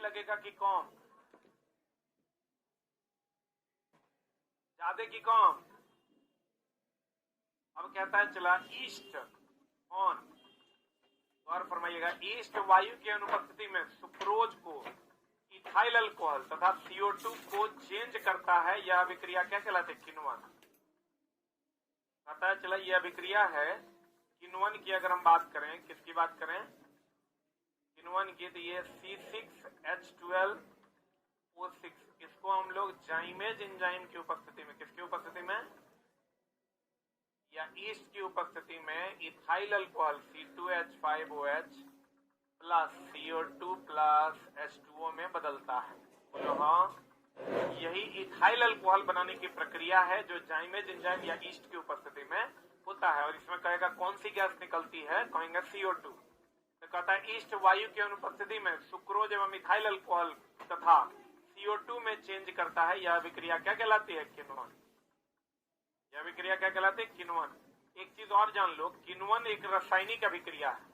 लगेगा कि कम? ज्यादा की कम? अब कहता है चला ईस्ट ऑन, गौर फरमाइएगा, ईस्ट वायु की अनुपस्थिति में सुक्रोज को इथाइल अल्कोहल तथा CO2 को चेंज करता है। यह अभिक्रिया क्या कहलाती है? किण्वन। पता है चला यह अभिक्रिया है किण्वन की। अगर हम बात करें, किसकी बात करें? किण्वन की, तो ये C6H12O6, इसको हम लोग जाइमेज एंजाइम की उपस्थिति में, किसकी उपस्थिति में? या ईस्ट की उपस्थिति में ethyl alcohol C2H5OH plus CO2 plus H2O में बदलता है। बोलो हाँ, यही इथाइल अल्कोहल बनाने की प्रक्रिया है जो जाइमेज एंजाइम या ईस्ट की उपस्थिति में होता है। और इसमें कहेगा कौन सी गैस निकलती है? कहेंगे CO2। तो कहता है ईस्ट वायु की अनुपस्थिति में सुक्रोज एवं इथाइल अल्कोहल तथा CO2 में चेंज करता है। यह अभिक्रिया क्या कहलाती है? किण्वन। यह अभिक्रिया क्या कहलाती है? किण्वन। एक चीज और जान लो, किण्वन एक रासायनिक अभिक्रिया है।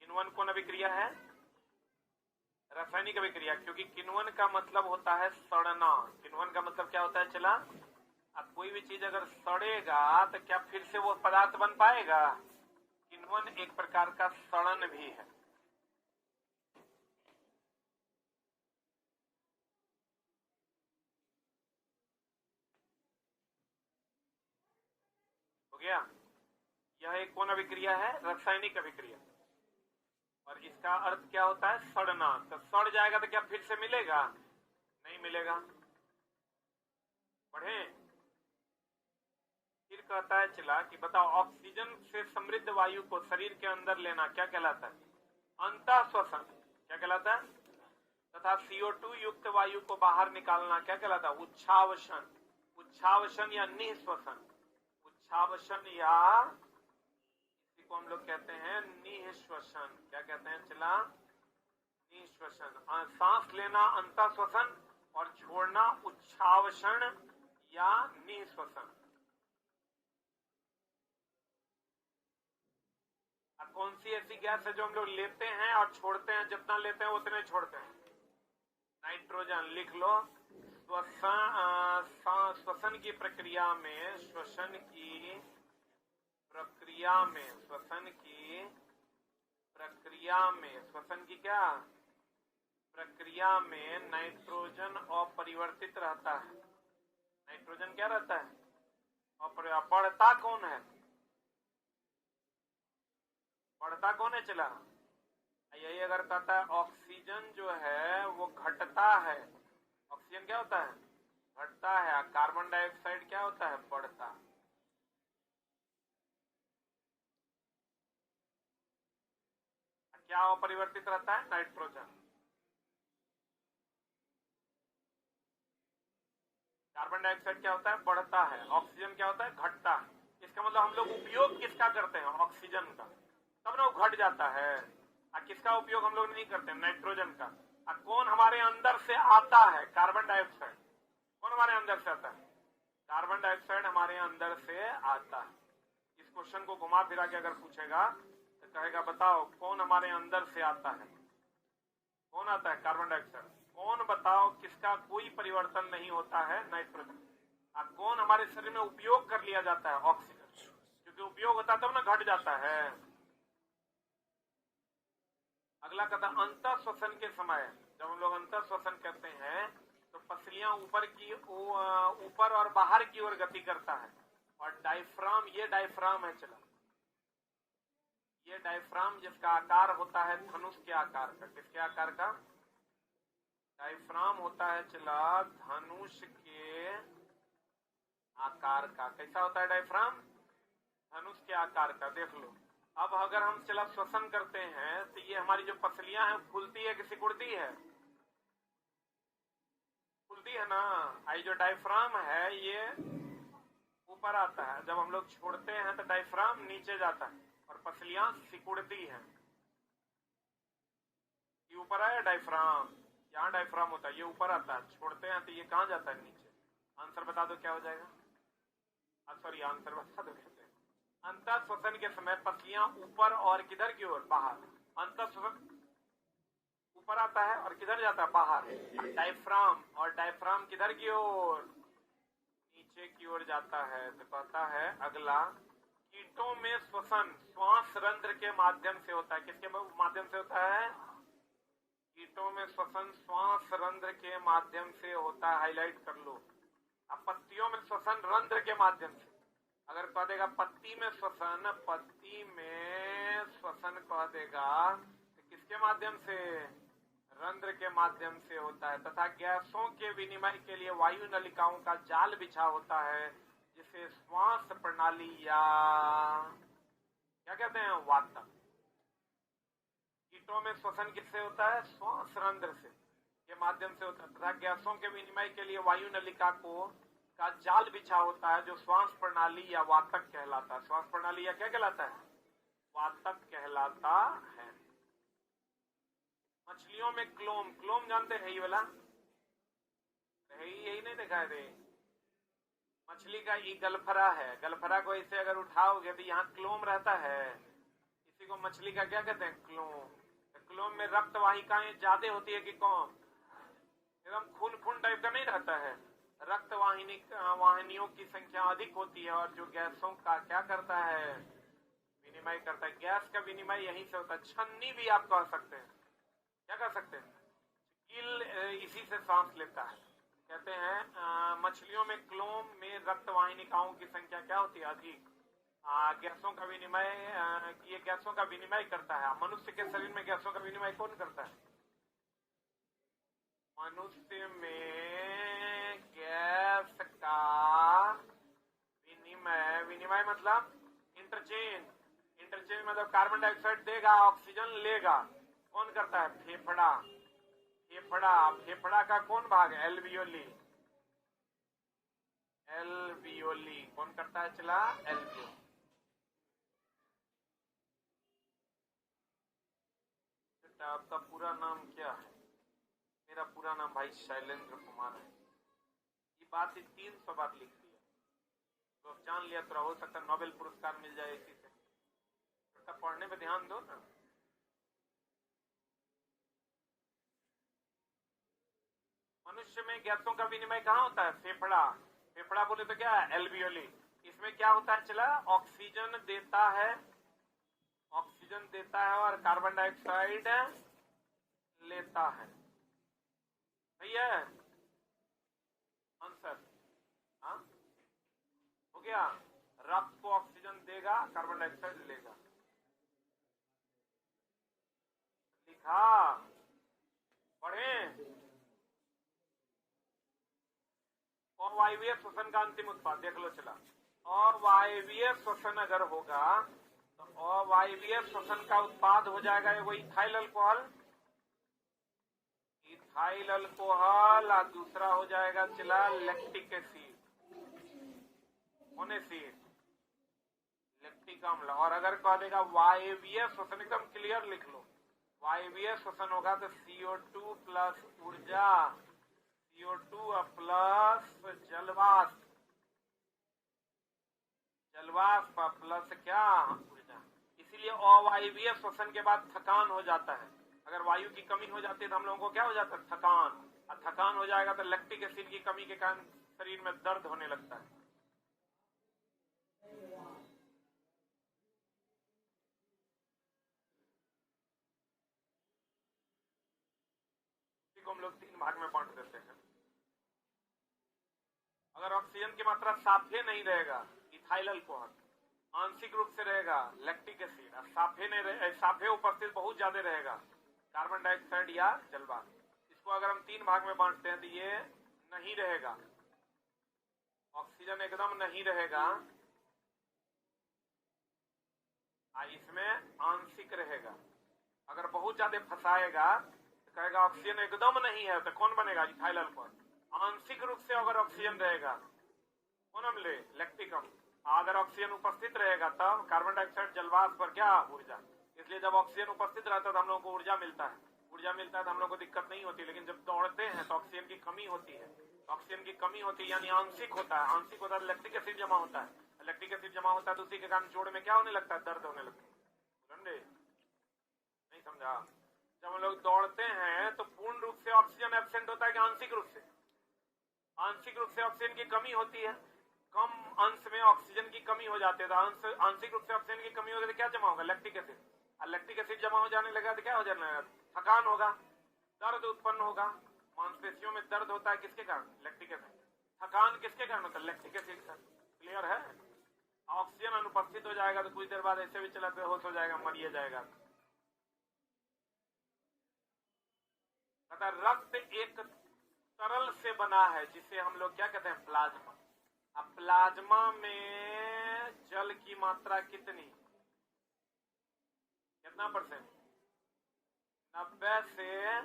किण्वन कौन अभिक्रिया है? रासायनिक अभिक्रिया, क्योंकि किण्वन का मतलब होता है सड़ना। किण्वन का मतलब क्या होता है? चला, अब कोई भी चीज अगर सड़ेगा तो क्या फिर से वो पदार्थ बन पाएगा? किण्वन एक प्रकार का सड़न भी है। हो गया? यह एक कौन अभिक्रिया है? रासायनिक अभिक्रिया। और इसका अर्थ क्या होता है? सड़ना। तो सड़ जाएगा तो क्या फिर से मिलेगा? नहीं मिलेगा। पढ़े? फिर कहता है चला कि बताओ, ऑक्सीजन से समृद्ध वायु को शरीर के अंदर लेना क्या कहलाता है? अंतःश्वसन। क्या कहलाता है? तथा CO2 युक्त वायु को बाहर निकालना क्या कहलाता है? उच्छावसन। उच्छावसन या निःश्वसन। उच्छावसन या इसी को हम लोग कहते हैं निःश्वसन। क्या कहते हैं चला? निःश्वसन। सांस लेना अंतःश्वसन और छोड़ना उच्छावसन या निःश्वसन। कौन सी ऐसी गैस है जो हम लोग लेते हैं और छोड़ते हैं? जितना लेते हैं उतने छोड़ते हैं। नाइट्रोजन। लिख लो, श्वसन की प्रक्रिया में, श्वसन की प्रक्रिया में, श्वसन की प्रक्रिया में, श्वसन की क्या प्रक्रिया में नाइट्रोजन अपरिवर्तित रहता है। नाइट्रोजन क्या रहता है? बढ़ता कौन है? बढ़ता कौन है? चला, यही अगर कहता है ऑक्सीजन जो है वो घटता है। ऑक्सीजन क्या होता है? घटता है। कार्बन डाइऑक्साइड क्या होता है? बढ़ता। क्या अपरिवर्तित रहता है? नाइट्रोजन। कार्बन डाइऑक्साइड क्या होता है? बढ़ता है। ऑक्सीजन क्या होता है? घटता है। इसका मतलब हम लोग उपयोग किसका करते हैं? ऑक्सीजन का, तब ना वो घट जाता है। किसका उपयोग हम लोग नहीं करते? नाइट्रोजन का। कौन हमारे अंदर से आता है? Carbon dioxide. कौन हमारे अंदर से आता है? कार्बन डाइऑक्साइड हमारे अंदर से आता है। इस क्वेश्चन को घुमा फिरा के अगर पूछेगा तो कहेगा बताओ कौन हमारे अंदर से आता है? कौन आता है? Carbon dioxide. कौन बताओ किसका कोई परिवर्तन नहीं होता है? नाइट्रोजन। कौन हमारे शरीर में उपयोग कर लिया जाता है? ऑक्सीजन। क्योंकि उपयोग होता है तब ना घट जाता है। अगला कहता है अंतःश्वसन के समय, जब हम लोग अंतःश्वसन करते हैं तो पसलियां ऊपर और बाहर की ओर गति करता है। और डायफ्राम, ये डायफ्राम है चला, ये डायफ्राम जिसका आकार होता है धनुष के आकार का। किसके आकार का? डायफ्राम होता है चला धनुष के आकार का। कैसा होता है डायफ्राम? धनुष के आकार का। देख लो, अब अगर हम चला श्वसन करते हैं तो ये हमारी जो पसलियां हैं फूलती है कि सिकुड़ती है? फूलती है ना। आई जो डायफ्राम है ये ऊपर आता है, जब हम लोग छोड़ते हैं तो डायफ्राम नीचे जाता है और पसलियां सिकुड़ती हैं। ये ऊपर आया डायफ्राम, यहाँ डायफ्राम होता है, ये ऊपर आता है। छोड़ते हैं तो ये कहाँ जाता है? नीचे। आंसर बता दो क्या हो जाएगा? सॉरी, आंसर बता दो कैसे? अंतःश्वसन के समय पसलियां ऊपर और किधर की ओर? बाहर। अंतःश्वसन ऊपर आता है और किधर जाता है, बाहर। डायफ्राम, और डायफ्राम किधर की ओर, नीचे की ओर जाता है। तो कहता है अगला, कीटों में श्वसन श्वास रंध्र के माध्यम से होता है। किसके माध्यम से होता है, कीटों में श्वसन श्वास रंध्र के माध्यम से होता है। हाईलाइट कर लो। अब पत्तियों में श्वसन रंध्र के माध्यम से, अगर कह देगा पत्ती में श्वसन, पत्ती में श्वसन कह देगा तो किसके माध्यम से, रंध्र के माध्यम से होता है। तथा गैसों के विनिमय के लिए वायु नलिकाओं का जाल बिछा होता है, जिसे श्वास प्रणाली या क्या कहते हैं, वातक। कीटों में श्वसन किससे होता है, श्वास रंध्र से के माध्यम से होता है। तथा गैसों के विनिमय के लिए वायु नलिका का जाल बिछा होता है, जो श्वास प्रणाली या वातक कहलाता है। श्वास प्रणाली या क्या कहलाता है, वातक कहलाता है। मछलियों में क्लोम, क्लोम जानते हैं, यही वाला यही नहीं देखा है रे, मछली का ये गलफरा है। गलफरा को इसे अगर उठाओगे तो यहाँ क्लोम रहता है। इसी को मछली का क्या कहते हैं, क्लोम। तो क्लोम में रक्त वाहिकाएं ज्यादा होती है कि कम, एकदम खून खून टाइप का नहीं रहता है। रक्त वाहिनियों की संख्या अधिक होती है, और जो गैसों का क्या करता है, विनिमय करता है। गैस का विनिमय यहीं से होता है। छन्नी भी आप कह सकते हैं, क्या कह सकते हैं, कील इसी से सांस लेता है। कहते हैं मछलियों में क्लोम में रक्त वाहिनिकाओं की संख्या क्या होती है, अधिक। गैसों का विनिमय, ये गैसों का विनिमय करता है। मनुष्य के शरीर में गैसों का विनिमय कौन करता है, मनुष्य में गैस का विनिमय, विनिमय मतलब इंटरचेंज। इंटरचेंज मतलब कार्बन डाइऑक्साइड देगा, ऑक्सीजन लेगा, कौन करता है, फेफड़ा। फेफड़ा, फेफड़ा का कौन भाग है, एल्वियोली। एल्वियोली कौन करता है, चला, एल्वियोली। आपका पूरा नाम क्या है, मेरा पूरा नाम भाई शैलेंद्र कुमार है। ये बात 300 बार लिख दिया, तो अब जान लिया तो हो सकता है नोबेल पुरस्कार मिल जाए इसी से। तो पढ़ने पे ध्यान दो ना। मनुष्य में गैसों का विनिमय कहाँ होता है, फेफड़ा। फेफड़ा बोले तो क्या है, एल्वियोली। इसमें क्या होता है, चला, ऑक्सीजन देता है, ऑक्सीजन देता है और कार्बन डाइऑक्साइड लेता है। सही है आंसर, हाँ हो गया। रक्त को ऑक्सीजन देगा, कार्बन डाइऑक्साइड लेगा। लिखा, पढ़े। अवायवीय श्वसन का अंतिम उत्पाद देख लो, चला। अवायवीय श्वसन अगर होगा तो अवायवीय श्वसन का उत्पाद हो जाएगा वो इथाइल अल्कोहल, इथाइल अल्कोहल, और दूसरा हो जाएगा चला लैक्टिक एसिड, कौन एसिड, लैक्टिक अम्ल। और अगर कह देगा वायवीय श्वसन, एकदम क्लियर लिख लो, वायवीय श्वसन होगा तो CO2 प्लस ऊर्जा, CO2 प्लस जलवाष्प, जलवाष्प प्लस क्या, ऊर्जा। इसीलिए अवायवीय श्वसन के बाद थकान हो जाता है। अगर वायु की कमी हो जाती है तो हम लोगों को क्या हो जाता है, थकान। और थकान हो जाएगा तो लैक्टिक एसिड की कमी के कारण शरीर में दर्द होने लगता है। इसी को हम लोग 3 भाग में बांट देते हैं। अगर ऑक्सीजन की मात्रा साफे नहीं रहेगा, इथाइल अल्कोहल, आंशिक रूप से रहेगा लैक्टिक एसिड, और साफे नहीं रहे, साफे उपस्थित बहुत ज्यादा रहेगा, कार्बन डाइऑक्साइड या जलवाष्प। इसको अगर हम 3 भाग में बांटते हैं तो ये नहीं रहेगा, ऑक्सीजन एकदम नहीं रहेगा, इसमें आंशिक रहेगा। अगर बहुत ज्यादा फंसाएगा तो कहेगा ऑक्सीजन एकदम नहीं है, तो कौन बनेगा, इथाइल अल्कोहल। आंशिक रूप से अगर ऑक्सीजन रहेगा, कौन अम्ल, लैक्टिक अम्ल। अगर ऑक्सीजन उपस्थित रहेगा तब कार्बन डाइऑक्साइड, जलवाष्प पर क्या, ऊर्जा। इसलिए जब ऑक्सीजन उपस्थित रहता है तो हम लोग को ऊर्जा मिलता है, ऊर्जा मिलता है तो हम लोग को दिक्कत नहीं होती। लेकिन जब दौड़ते हैं तो ऑक्सीजन की कमी होती है, ऑक्सीजन की कमी होती है यानी आंशिक होता है, आंशिक होता है तो लैक्टिक एसिड जमा होता है, लैक्टिक एसिड जमा होता है तो उसी के कारण जोड़ में क्या होने लगता है, दर्द होने लगता है। समझे, नहीं समझा। जब हम लोग दौड़ते हैं तो पूर्ण रूप से ऑक्सीजन एब्सेंट होता है कि आंशिक रूप से? आंशिक रूप से ऑक्सीजन की कमी होती है, कम अंश में ऑक्सीजन की कमी हो जाती है। तो आंशिक रूप से ऑक्सीजन की कमी होगी तो क्या जमा होगा? Lactic acid. और लैक्टिक एसिड जमा हो जाने लगा तो क्या हो जाना है? थकान होगा, दर्द उत्पन्न होगा, मांसपेशियों में दर्द होता है, किसके कारण? Lactic acid. थकान किसके कारण होता है? लैक्टिक एसिड का। क्लियर है? ऑक्सीजन अनुपस्थित हो जाएगा तो कुछ देर बाद ऐसे भी चला बेहोश हो जाएगा, मरिए जाएगा। रक्त एक तरल से बना है जिसे हम लोग क्या कहते हैं? प्लाज्मा। अब प्लाज्मा में जल की मात्रा कितनी? कितना परसेंट? 90 से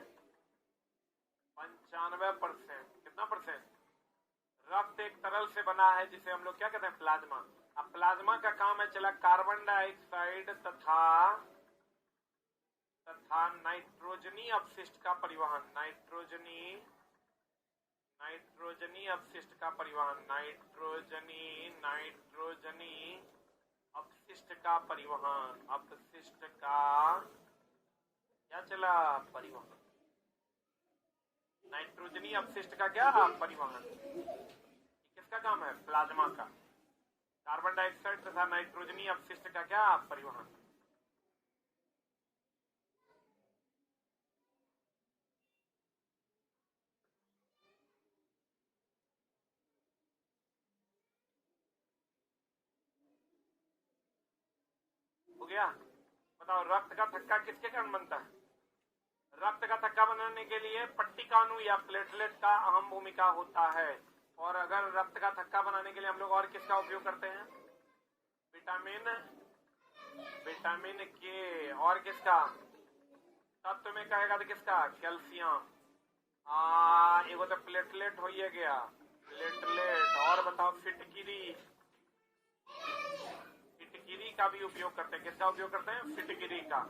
95%। कितना परसेंट? रक्त एक तरल से बना है जिसे हम लोग क्या कहते हैं? प्लाज्मा। अब प्लाज्मा का काम है चला कार्बन डाइऑक्साइड तथा नाइट्रोजनी अपशिष्ट का परिवहन। नाइट्रोजनी अपशिष्ट का परिवहन। नाइट्रोजनी अपशिष्ट का परिवहन। अपशिष्ट का क्या चला? परिवहन। नाइट्रोजनी अपशिष्ट का क्या? परिवहन। किसका काम है? प्लाज्मा का। कार्बन डाइऑक्साइड तथा नाइट्रोजनी अपशिष्ट का क्या? परिवहन। हो गया? बताओ, रक्त का थक्का किसके कारण बनता है? रक्त का थक्का बनाने के लिए पट्टिकाणु या प्लेटलेट का अहम भूमिका होता है। और अगर रक्त का थक्का बनाने के लिए हम लोग और किसका उपयोग करते हैं? विटामिन के। और किसका? तत्व में कहेगा तो किसका? कैल्शियम। एगो तो प्लेटलेट हो गया, प्लेटलेट। और बताओ, फिटकिरी का भी उपयोग करते हैं। किसका उपयोग करते हैं? फिटकिरी का।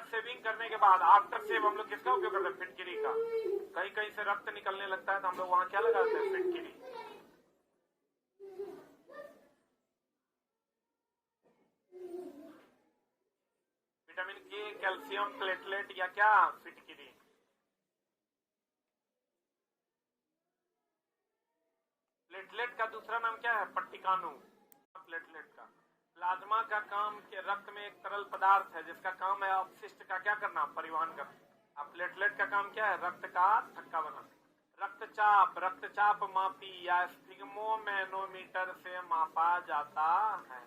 सेविंग करने के बाद आफ्टर सेव हम लोग किसका उपयोग करते हैं? फिटकिरी का। कहीं कहीं से रक्त निकलने लगता है तो हम लोग वहां क्या लगाते हैं? फिटकिरी। विटामिन के, कैल्शियम, प्लेटलेट या क्या? फिटकिरी। प्लेटलेट का दूसरा नाम क्या है? पट्टिकाणु। प्लेटलेट का। प्लाज्मा का काम के रक्त में एक तरल पदार्थ है जिसका काम है अपशिष्ट का क्या करना? परिवहन करना। अब प्लेटलेट का काम क्या है? रक्त का थक्का बनाना। रक्तचाप मापी या स्फिग्मोमैनोमीटर से मापा जाता है,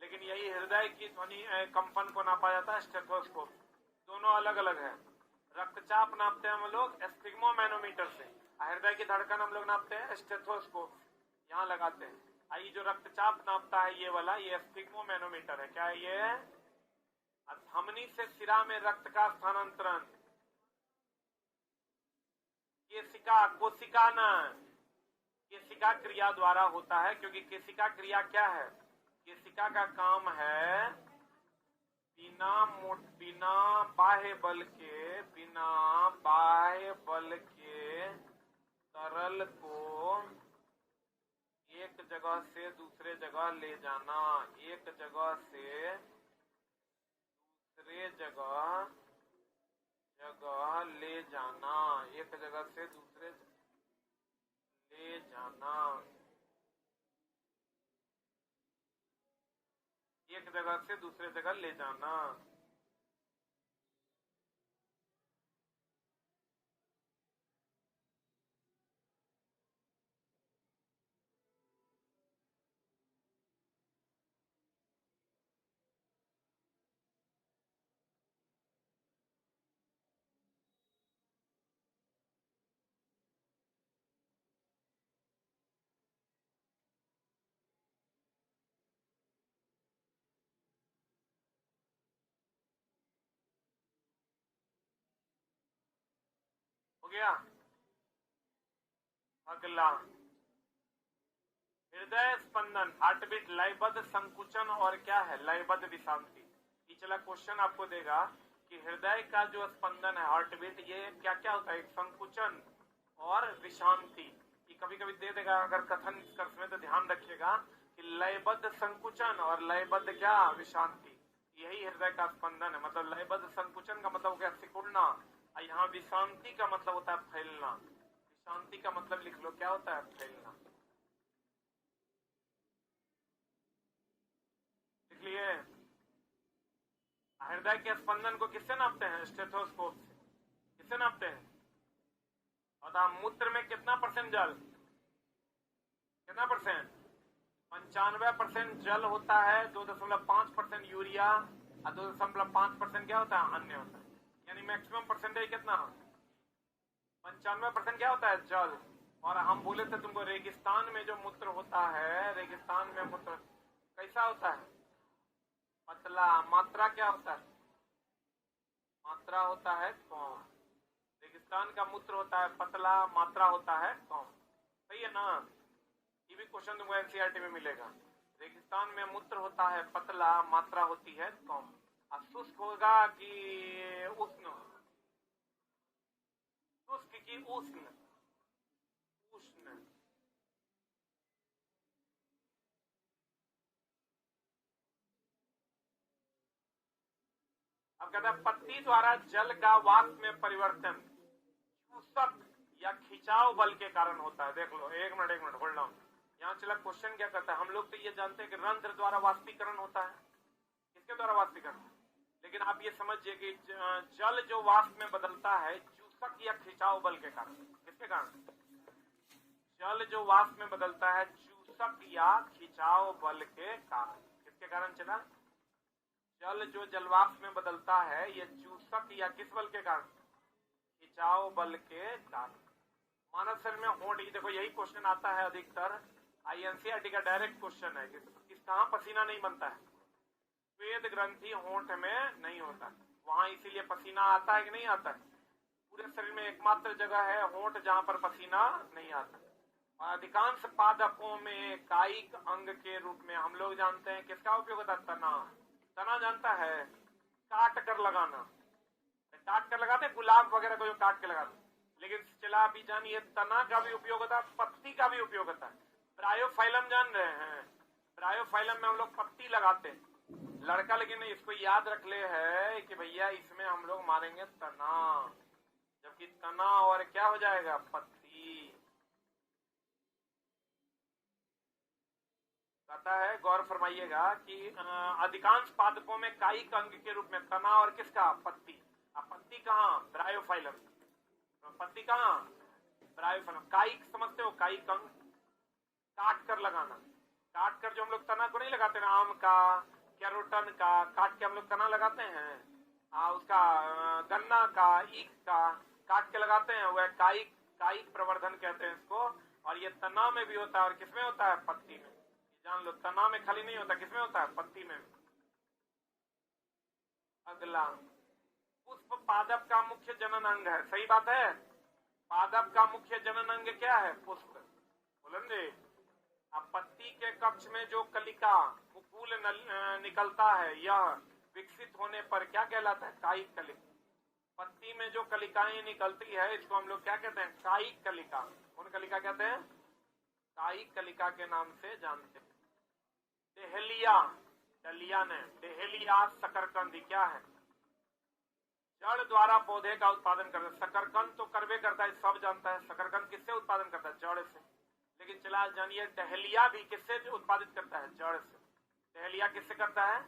लेकिन यही हृदय की ध्वनि कंपन को नापा जाता है स्टेथोस्कोप। दोनों अलग अलग है। रक्तचाप नापते हैं हम लोग स्फिग्मोमैनोमीटर से, हृदय की धड़कन हम लोग नापते हैं स्टेथोस्कोप, यहाँ लगाते हैं। ये जो रक्तचाप नापता है ये वाला, ये स्फिग्मोमैनोमीटर है। क्या है ये? धमनी से सिरा में रक्त का स्थानांतरण केशिका क्रिया द्वारा होता है, क्योंकि केशिका क्रिया क्या है? केशिका का काम है बिना बाह्य बल के तरल को एक जगह से दूसरे जगह ले जाना। एक जगह से दूसरे जगह ले जाना। एक जगह से दूसरे ले जाना। एक जगह से दूसरे जगह ले जाना। हो गया? अगला, हृदय स्पंदन, हार्टबीट, लयबद्ध संकुचन और क्या है? लयबद्ध विश्रांति। पिछला क्वेश्चन आपको देगा कि हृदय का जो स्पंदन है, हार्टबीट, ये क्या क्या होता है? एक संकुचन और विश्रांति। कभी कभी दे देगा अगर कथन निष्कर्ष में, तो ध्यान रखिएगा कि लयबद्ध संकुचन और लयबद्ध क्या? विश्रांति। यही हृदय का स्पंदन है। मतलब लयबद्ध संकुचन का मतलब हो गया सिकुड़ना, और यहाँ विश्रांति का मतलब होता है फैलना। विश्रांति का मतलब लिख लो, क्या होता है? फैलना। लिख लिए? हृदय के स्पंदन को किससे नापते हैं? स्टेथोस्कोप से। किससे नापते हैं? और मूत्र में कितना % जल? कितना %? 95% जल होता है, 2.5% यूरिया, और 2.5% क्या होता है? अन्य होता है। यानी मैक्सिमम परसेंटेज कितना? 95% क्या होता है? जल। और हम बोले थे तुमको रेगिस्तान में जो मूत्र होता है, रेगिस्तान में मूत्र कैसा होता है? पतला। मात्रा क्या होता है? मात्रा होता है कम। रेगिस्तान का मूत्र होता है पतला, मात्रा होता है कम। सही है ना? ये भी क्वेश्चन तुमको एनसीईआरटी में मिलेगा। रेगिस्तान में मूत्र होता है पतला, मात्रा होती है कम। और शुष्क होगा कि उष्ण? शुष्क की उष्ण? उष्ण। अब कहता है पत्ती द्वारा जल का वाष्प में परिवर्तन चूसक या खिंचाव बल के कारण होता है। देख लो, एक मिनट होल्ड ऑन। यहाँ चला क्वेश्चन क्या करता है? हम लोग तो ये जानते हैं कि रंध्र द्वारा वाष्पीकरण होता है। किसके द्वारा वाष्पीकरण? लेकिन आप ये समझिए कि जल जो वाष्प में बदलता है चूसक या खिंचाव बल के कारण। किसके कारण? जल जो वाष्प में बदलता है चूसक या खिंचाव बल के कारण। किसके कारण चला? जल जो जलवाष्प में बदलता है ये चूसक या किस बल के कारण? खिंचाव बल के कारण। मानव शरीर में होंठ, देखो यही क्वेश्चन आता है अधिकतर, आईएनसीईआरटी का डायरेक्ट क्वेश्चन है कि कहां पसीना नहीं बनता है? श्वेत ग्रंथि होंठ में नहीं होता, वहां इसीलिए पसीना आता है कि नहीं आता है? पूरे शरीर में एकमात्र जगह है होंठ जहां पर पसीना नहीं आता। और अधिकांश पादपों में कायिक अंग के रूप में हम लोग जानते हैं किसका उपयोग होता है? तना। तना जानता है? काट कर लगाना। काट कर लगाते, गुलाब वगैरह को जो काट के लगाते। लेकिन चला अभी जानिए तना का भी उपयोग होता है, पत्ती का भी उपयोग होता है। ब्रायोफाइलम जान रहे हैं? ब्रायोफाइलम में हम लोग पत्ती लगाते हैं लड़का, लेकिन इसको याद रख ले है कि भैया इसमें हम लोग मारेंगे तना, जबकि तना और क्या हो जाएगा? पत्ती। कहता है, गौर फरमाइएगा कि अधिकांश पादपों में कायिक अंग के रूप में तना और किसका? पत्ती। अब पत्ती कहाँ? ब्रायोफाइलम। पत्ती कहाँ? ब्रायोफाइलम। कायिक समझते हो? कायिक अंग काट कर लगाना। काट कर जो हम लोग तना को नहीं लगाते ना, आम का, कैरोटन का काट के हम लोग तना लगाते हैं, उसका गन्ना का, ईख का काट के लगाते हैं, वह कायिक प्रवर्धन कहते हैं इसको। और ये तना में भी होता है, और किसमें होता है? पत्ती में। जान लो, तना में खाली नहीं होता, किसमें होता है? पत्ती में। अगला, पुष्प पादप का मुख्य जनन अंग है। सही बात है? पादप का मुख्य जनन अंग क्या है? पुष्प। बोलेंगे अब पत्ती के कक्ष में जो कलिका मुकुल निकलता है, यह विकसित होने पर क्या कहलाता है? कायिक कलिका। पत्ती में जो कलिकाएं निकलती है इसको हम लोग क्या कहते हैं? कायिक कलिका। कौन कलिका कहते हैं? कायिक कलिका के नाम से जानते हैं। डेहलिया, डलिया ने, डेहलिया शकरकंद क्या है? जड़ द्वारा पौधे का उत्पादन करता है। शकरकंद तो करवे करता है, सब जानता है। शकरकंद किससे उत्पादन करता है? जड़ से। लेकिन चला जानिए डहेलिया भी किससे उत्पादित करता है? जड़ से। डहेलिया किससे करता है?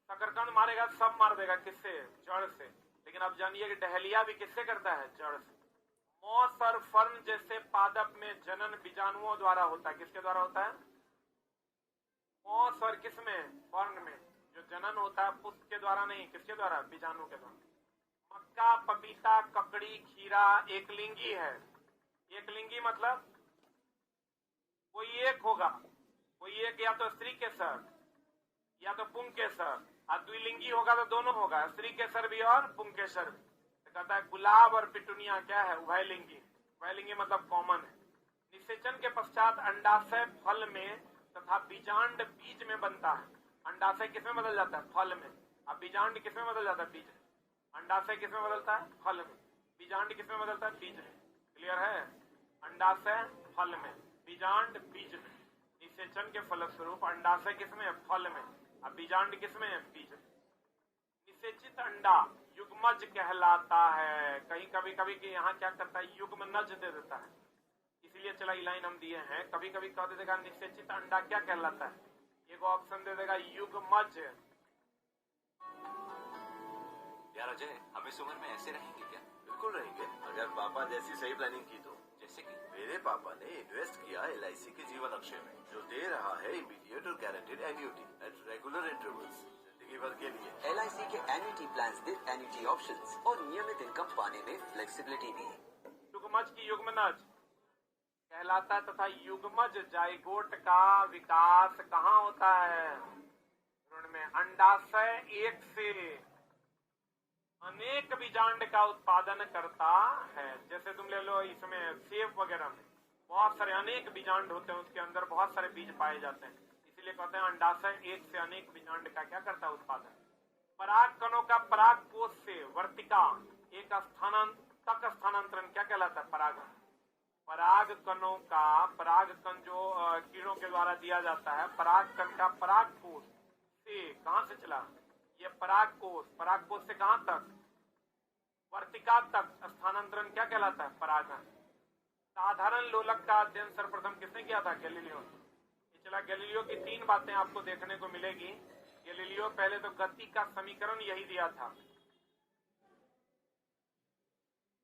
शकरकंद मारेगा सब मार देगा, किससे? जड़ से। लेकिन अब जानिए कि डहेलिया भी किससे करता है? जड़ से। मॉस और फर्न जैसे पादप में जनन बीजाणुओं द्वारा होता है। किसके द्वारा होता है? मॉस और किसमें? फर्न में जो जनन होता है पुष्प के द्वारा नहीं, किसके द्वारा? बीजाणु के द्वारा। मक्का, पपीता, ककड़ी, खीरा एकलिंगी है। एकलिंगी मतलब कोई एक होगा, कोई एक या तो स्त्री के सर या तो पुंकेसर, और द्विलिंगी होगा तो दोनों होगा, स्त्री केसर भी और पुंकेसर भी। तो कहता है गुलाब और पिटूनिया क्या है? उभयलिंगी। उभयलिंगी मतलब कॉमन है। निषेचन के पश्चात अंडाशय फल में तथा बीजांड बीज में बनता है। अंडाशय किसमें बदल जाता है? फल में। अब बीजांड किसमें बदल जाता है? बीज में। अंडाशय किसमें बदलता है? फल में। बीजांड किसमें बदलता है? बीज में। क्लियर है? अंडाशय फल में, बीजांड बीज में। निषेचन के फलस्वरूप अंडाशय किसमें? फल में। अब बीजांड किसमें? बीज में। निषेचित अंडा युग्मज कहलाता है। कहीं कभी कभी कि यहाँ क्या करता है, युग्मनज दे देता है, इसलिए चला ये लाइन हम दिए हैं। कभी कभी कह देगा निषेचित अंडा क्या कहलाता है, एक ऑप्शन दे देगा युग्मज। यार अजय, हम इस उम्र में ऐसे रहेंगे क्या? बिल्कुल रहेंगे, अगर पापा जैसी सही प्लानिंग की तो। जैसे कि मेरे पापा ने इन्वेस्ट किया LIC के जीवन अक्षय में, जो दे रहा है इमीडिएट और guaranteed annuity at regular intervals, जिंदगी भर के लिए। LIC के एन्युटी प्लान्स दे एन्युटी ऑप्शंस और नियमित इनकम पाने में फ्लेक्सिबिलिटी भी। युग्मज की युग्मनज कहलाता है तथा युग्मज जाइगोट का विकास कहाँ होता है, भ्रूण में। अंडाशय एक से अनेक बीजांड का उत्पादन करता है। जैसे तुम ले लो, इसमें सेब वगैरह में बहुत सारे अनेक बीजांड होते हैं, उसके अंदर बहुत सारे बीज पाए जाते हैं, इसीलिए कहते हैं अंडाशय एक से अनेक बीजांड का क्या करता है, उत्पादन। पराग कणों का पराग कोष से वर्तिका एक तक स्थानांतरण क्या कहलाता है, परागन। पराग कणों का पराग कण जो कीड़ों के द्वारा दिया जाता है, पराग कण का पराग कोष से कहां से चला, ये पराग कोष से कहां तक, वर्तिका तक स्थानांतरण क्या कहलाता है, परागन। साधारण लोलक का अध्ययन सर्वप्रथम किसने किया था, गैलीलियो। चला गैलीलियो की 3 बातें आपको देखने को मिलेगी। गैलीलियो पहले तो गति का समीकरण यही दिया था,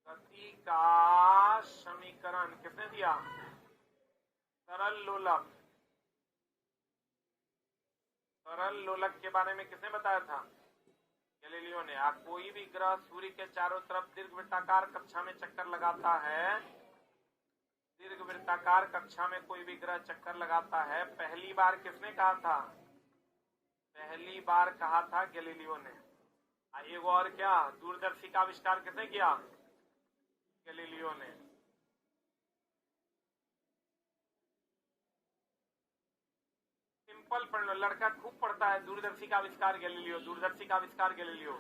गति का समीकरण किसने दिया, सरल लोलक के बारे में किसने बताया था, गैलीलियो ने। कोई भी ग्रह सूर्य के चारों तरफ दीर्घवृत्ताकार कक्षा में चक्कर लगाता है, दीर्घवृत्ताकार कक्षा में कोई भी ग्रह चक्कर लगाता है, पहली बार किसने कहा था, पहली बार कहा था गैलीलियो ने। एक और क्या, दूरदर्शी का आविष्कार किसने किया, गैलीलियो ने। सिंपल पढ़ लो, लड़का खूब पढ़ता है, दूरदर्शी का आविष्कार गैलीलियो, दूरदर्शी का आविष्कार गैलीलियो।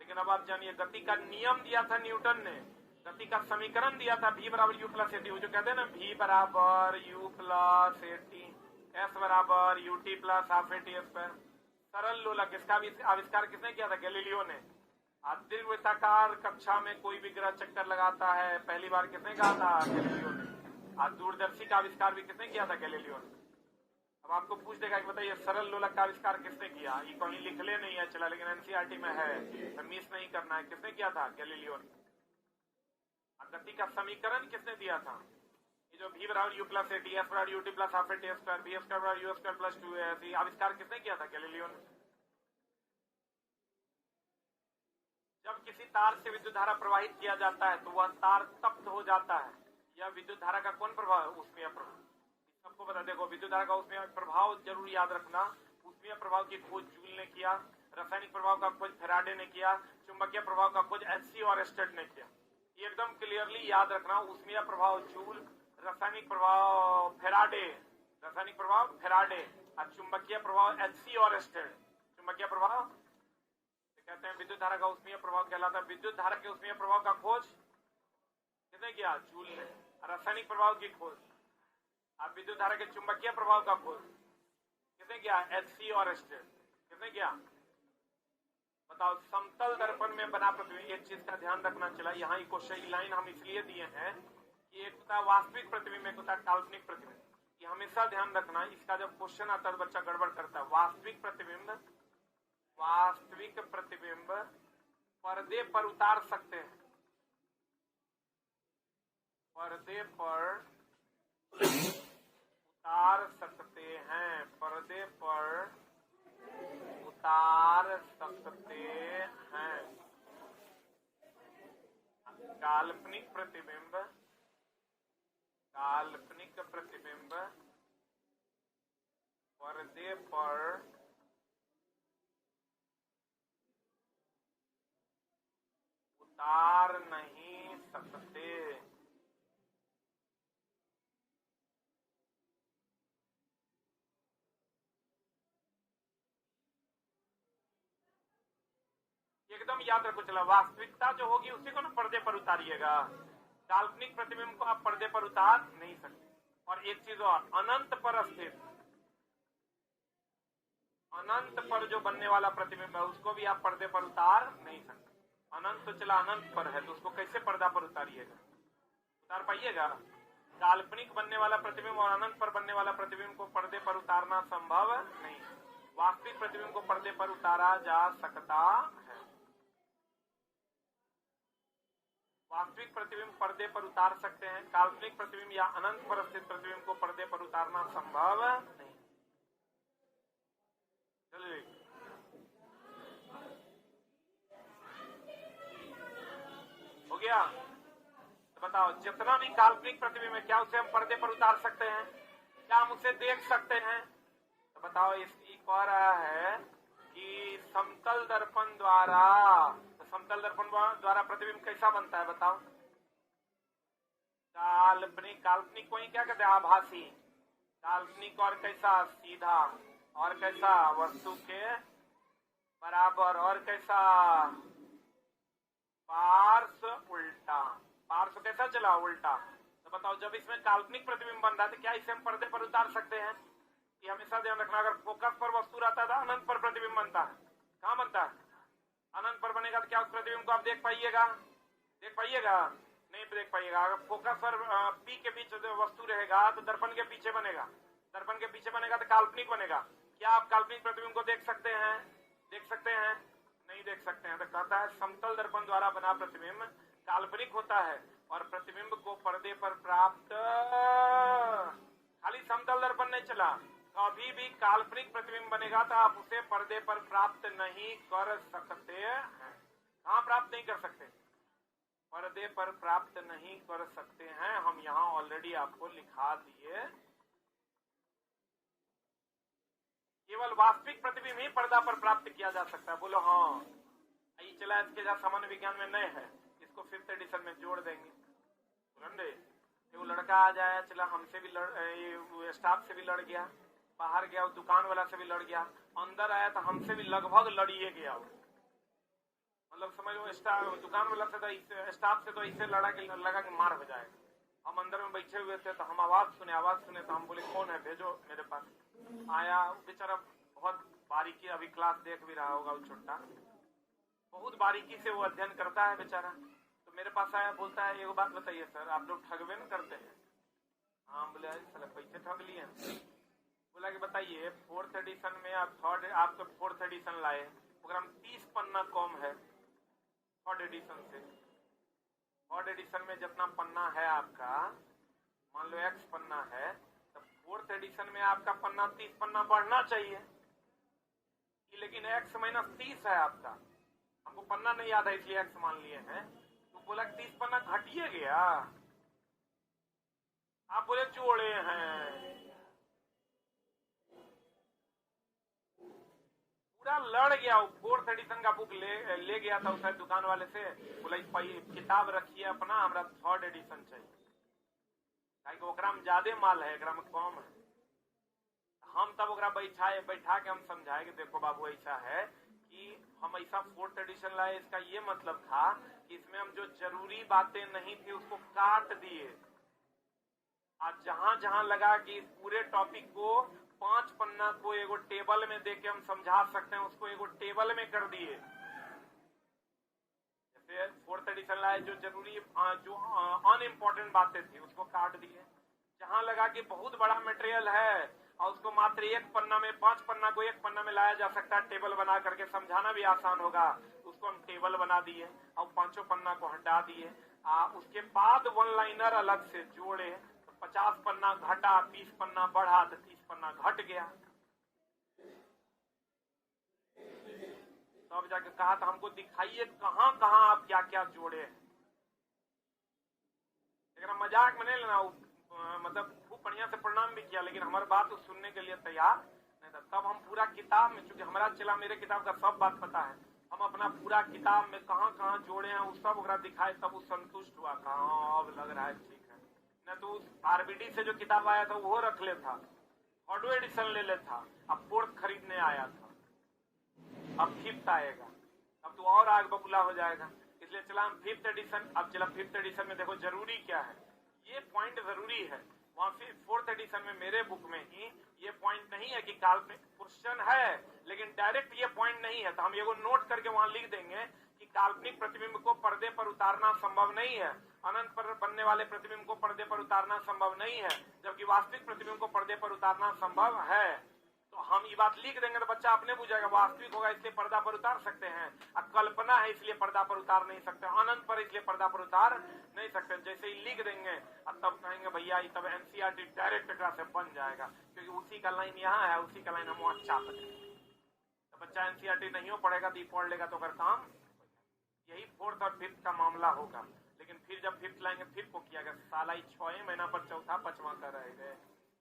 लेकिन अब आप जानिए, गति का नियम दिया था न्यूटन ने, गति का समीकरण दिया था V बराबर U प्लस AT, वो जो कहते हैं ना V बराबर U प्लस AT, S बराबर UT plus half AT square. सरल लोलक, इसका आविष्कार किसने किया था, गैलीलियो ने। दीर्घवृत्ताकार कक्षा में कोई भी ग्रह चक्कर लगाता है, पहली बार किसने कहा था, गैलीलियो ने। दूरदर्शी का आविष्कार भी किसने किया था, गैलीलियो ने। अब आपको पूछ देगा कि बताइए सरल लोलक का आविष्कार किसने किया, ये कहीं लिखले नहीं है चला, लेकिन NCERT में है, तो मिस नहीं करना है, किसने किया था, गैलीलियो ने। गति का समीकरण किसने दिया था, ये जो V बराबर U प्लस AT, S बराबर UT plus half AT square, V square बराबर U स्क्वायर प्लस 2AS, आविष्कार किसने किया था, गैलीलियो ने। जब किसी तार से विद्युत धारा प्रवाहित किया जाता है तो वह तार तप्त हो जाता है। यह विद्युत धारा का कौन प्रभाव है, ऊष्मीय प्रभाव। सबको बता, देखो विद्युत धारा का ऊष्मीय प्रभाव जरूर याद रखना। ऊष्मीय प्रभाव की खोज जूल ने किया, रासायनिक प्रभाव का खोज फेराडे ने किया, चुंबकीय प्रभाव का खोज HC और स्टेड ने किया। ये एकदम क्लियरली याद रखना, ऊष्मीय प्रभाव जूल, रासायनिक प्रभाव फेराडे और चुंबकीय प्रभाव HC और स्टेड। चुंबकीय प्रभाव कहते हैं विद्युत धारा का ऊष्मीय प्रभाव कहलाता है। विद्युत धारा के ऊष्मीय प्रभाव का खोज किसने किया, जूल ने। रासायनिक प्रभाव की खोज, अब विद्युत धारा के चुंबकीय प्रभाव का खोज किसने किया, HC और स्टेड। किसने किया, बताओ। समतल दर्पण में बना प्रतिबिंब, एक चीज का ध्यान रखना चला, यहाँ क्वेश्चन लाइन हम इसलिए दिए हैं कि एक होता है वास्तविक प्रतिबिंब, एक होता है काल्पनिक प्रतिबिंब। ये हमेशा ध्यान रखना, इसका जब क्वेश्चन आता है तो बच्चा गड़बड़ करता है। वास्तविक प्रतिबिंब पर्दे पर उतार सकते हैं, पर्दे पर उतार सकते हैं, पर्दे पर उतार सकते हैं। काल्पनिक प्रतिबिंब पर्दे पर उतार नहीं सकते। एकदम याद रखो चला, वास्तविकता जो होगी उसी को ना पर्दे पर उतारिएगा, काल्पनिक प्रतिबिंब को आप पर्दे पर उतार नहीं सकते। और एक चीज और, अनंत पर स्थित अनंत पर जो बनने वाला प्रतिबिंब है उसको भी आप पर्दे पर उतार नहीं सकते। अनंत तो चला अनंत पर है तो उसको कैसे पर्दा पर उतारिएगा, उतार पाइएगा? काल्पनिक बनने वाला प्रतिबिंब और अनंत पर बनने वाला प्रतिबिंब को पर्दे पर उतारना संभव नहीं। वास्तविक प्रतिबिंब को पर्दे पर उतारा जा सकता है। वास्तविक प्रतिबिंब पर्दे पर उतार सकते हैं, काल्पनिक प्रतिबिंब या अनंत पर स्थित प्रतिबिंब को पर्दे पर उतारना संभव नहीं। चलिए हो गया? तो बताओ, जितना भी काल्पनिक प्रतिबिंब है क्या उसे हम पर्दे पर उतार सकते हैं? क्या हम उसे देख सकते हैं? तो बताओ, इसकी कह रहा है कि समतल दर्पण द्वारा, तो समतल दर्पण द्वारा प्रतिबिंब कैसा बनता है बताओ? काल्पनिक, काल्पनिक को ही क्या कहते हैं? आभासी। काल्पनिक और कैसा? सीधा। और कैसा? वस्तु के बराबर। और कैसा? पार्श्व उल्टा। पार्श्व कैसा चला? उल्टा। तो बताओ, जब इसमें काल्पनिक प्रतिबिंब बन रहा है तो क्या इसे हम पर्दे पर उतार सकते हैं? ये हमेशा ध्यान रखना, अगर फोकस पर वस्तु रहता था अनंत पर प्रतिबिंब बनता है। कहाँ बनता है? अनंत पर बनेगा तो क्या उस प्रतिबिंब को आप देख पाइएगा? देख पाइएगा? नहीं देख पाइएगा। अगर फोकस पर पी के बीच वस्तु रहेगा तो दर्पण के पीछे बनेगा। दर्पण के पीछे बनेगा तो काल्पनिक बनेगा। क्या आप काल्पनिक प्रतिबिंब को देख सकते हैं? देख सकते हैं? नहीं देख सकते हैं। तो कहता है समतल दर्पण द्वारा बना प्रतिबिंब काल्पनिक होता है और प्रतिबिंब को पर्दे पर प्राप्त, खाली समतल दर्पण नहीं चला, कभी भी काल्पनिक प्रतिबिंब बनेगा तो आप उसे पर्दे पर प्राप्त नहीं कर सकते हैं। कहाँ प्राप्त नहीं कर सकते? पर्दे पर प्राप्त नहीं कर सकते हैं। हम यहाँ ऑलरेडी आपको लिखा दिए। केवल वास्तविक प्रतिबिंब ही पर्दा पर प्राप्त किया जा सकता है। बोलो हाँ। ये चला, इसके जहाँ सामान्य विज्ञान में नए है, इसको 5th एडिशन में जोड़ देंगे। बुलंदे वो लड़का आ जाए, चला हमसे भी स्टाफ से भी लड़ गया, बाहर गया वो दुकान वाला से भी लड़ गया, अंदर आया तो हमसे भी लगभग लड़िए गया। मतलब समझ लो, दुकान वाला से तो स्टाफ से तो इससे लगा कि मार हो जाएगा। हम अंदर में बैठे हुए थे तो हम आवाज सुने तो हम बोले कौन है, भेजो मेरे पास। आया बेचारा, बहुत बारीकी, अभी क्लास देख भी रहा होगा वो छोटा, बहुत बारीकी से वो अध्ययन करता है बेचारा। तो मेरे पास आया, बोलता है एगो बात बताइए सर, आप लोग ठगवे न करते हैं? हाँ। बोले पैसे ठग लिए। बोला कि बताइए 4th एडिशन में आप तो 4th एडिशन लाए, प्रोग्राम 30 पन्ना कम है 3rd एडिशन से। 3rd एडिशन में जितना पन्ना है आपका, मान लो X पन्ना है, तो 4th एडिशन में आपका पन्ना 30 पन्ना बढ़ना चाहिए, लेकिन X - 30 है आपका। हमको पन्ना नहीं याद है इसलिए X मान लिए हैं। तो बोला 30 पन्ना घटिए गया, आप बोले जोड़े हैं। पूरा लड़ गया। 4th एडिशन का बुक ले गया था उस दुकान वाले से, बोला किताब रखिए अपना, हमरा 3rd एडिशन चाहिए, ताकि ओकरा में ज्यादा माल है, एकरा में कम है। हम तब ओकरा बैठा के हम समझाए कि देखो बाबू ऐसा है कि हम ऐसा 4th एडिशन लाए, इसका ये मतलब था कि इसमें हम जो जरूरी बातें नहीं थी उसको काट दिए। आज जहां जहां लगा कि पूरे टॉपिक को 5 पन्ना को एगो टेबल में देके हम समझा सकते हैं, उसको एगो टेबल में कर दिए। जैसे 4th एडिशन लाए, जो जरूरी, जो अनइम्पोर्टेंट बातें थी उसको काट दिए। जहां लगा कि बहुत बड़ा मटेरियल है और उसको मात्र 1 पन्ना में, 5 पन्ना को 1 पन्ना में लाया जा सकता है, टेबल बना करके समझाना भी आसान होगा, उसको हम टेबल बना दिए और 5 पन्ना को हटा दिए। उसके बाद 1 लाइनर अलग से जोड़े, 50 पन्ना घटा, 20 पन्ना बढ़ा तो 30 पन्ना घट गया। तब जाके कहा था हमको दिखाइए कहां कहां आप क्या क्या जोड़े हैं। लेकिन मजाक में नहीं लेना, मतलब खूब बढ़िया से प्रणाम भी किया, लेकिन हमारी बात सुनने के लिए तैयार नहीं था। तब हम पूरा किताब में, चूंकि हमारा चला मेरे किताब का सब बात पता है, हम अपना पूरा किताब में कहां कहां जोड़े हैं उस सब ओकरा दिखाए, तब वो संतुष्ट हुआ, कहा अब लग रहा है ठीक है। न तो उस RBD से जो किताब आया था वो रख ले था, 3rd एडिशन ले था, अब 4th खरीदने आया था, अब 5th आएगा, अब तो और आग बबूला हो जाएगा। इसलिए चला हम 5th एडिशन, अब चला 5th एडिशन में देखो जरूरी क्या है, ये पॉइंट जरूरी है। वहां फिर 4th एडिशन में मेरे बुक में ही ये पॉइंट नहीं है कि काल्पनिक क्वेश्चन है, लेकिन डायरेक्ट ये पॉइंट नहीं है, तो हम ये नोट करके वहां लिख देंगे कि काल्पनिक प्रतिबिंब को पर्दे पर उतारना संभव नहीं है, अनंत पर बनने वाले प्रतिबिंब को पर्दे पर उतारना संभव नहीं है, जबकि वास्तविक प्रतिबिंब को पर्दे पर उतारना संभव है। तो हम ये बात लिख देंगे तो बच्चा अपने बुझेगा, वास्तविक होगा इसलिए पर्दा पर उतार सकते हैं, और कल्पना है इसलिए पर्दा पर उतार नहीं सकते, अनंत पर इसलिए पर्दा पर उतार नहीं सकते। जैसे ही लिख देंगे और तब कहेंगे भैया तब एनसीईआरटी डायरेक्ट एकरा से बन जाएगा, क्योंकि उसी का लाइन यहाँ है, उसी का लाइन हम वहाँ चाप देंगे। तो बच्चा एनसीईआरटी नहीं पढ़ेगा तो पढ़ लेगा तो अगर काम यही 4th और 5th का मामला होगा। लेकिन फिर जब 5th लाएंगे फिर को किया गया साला 6 महीना पर चौथा 5वां कर रहे गए,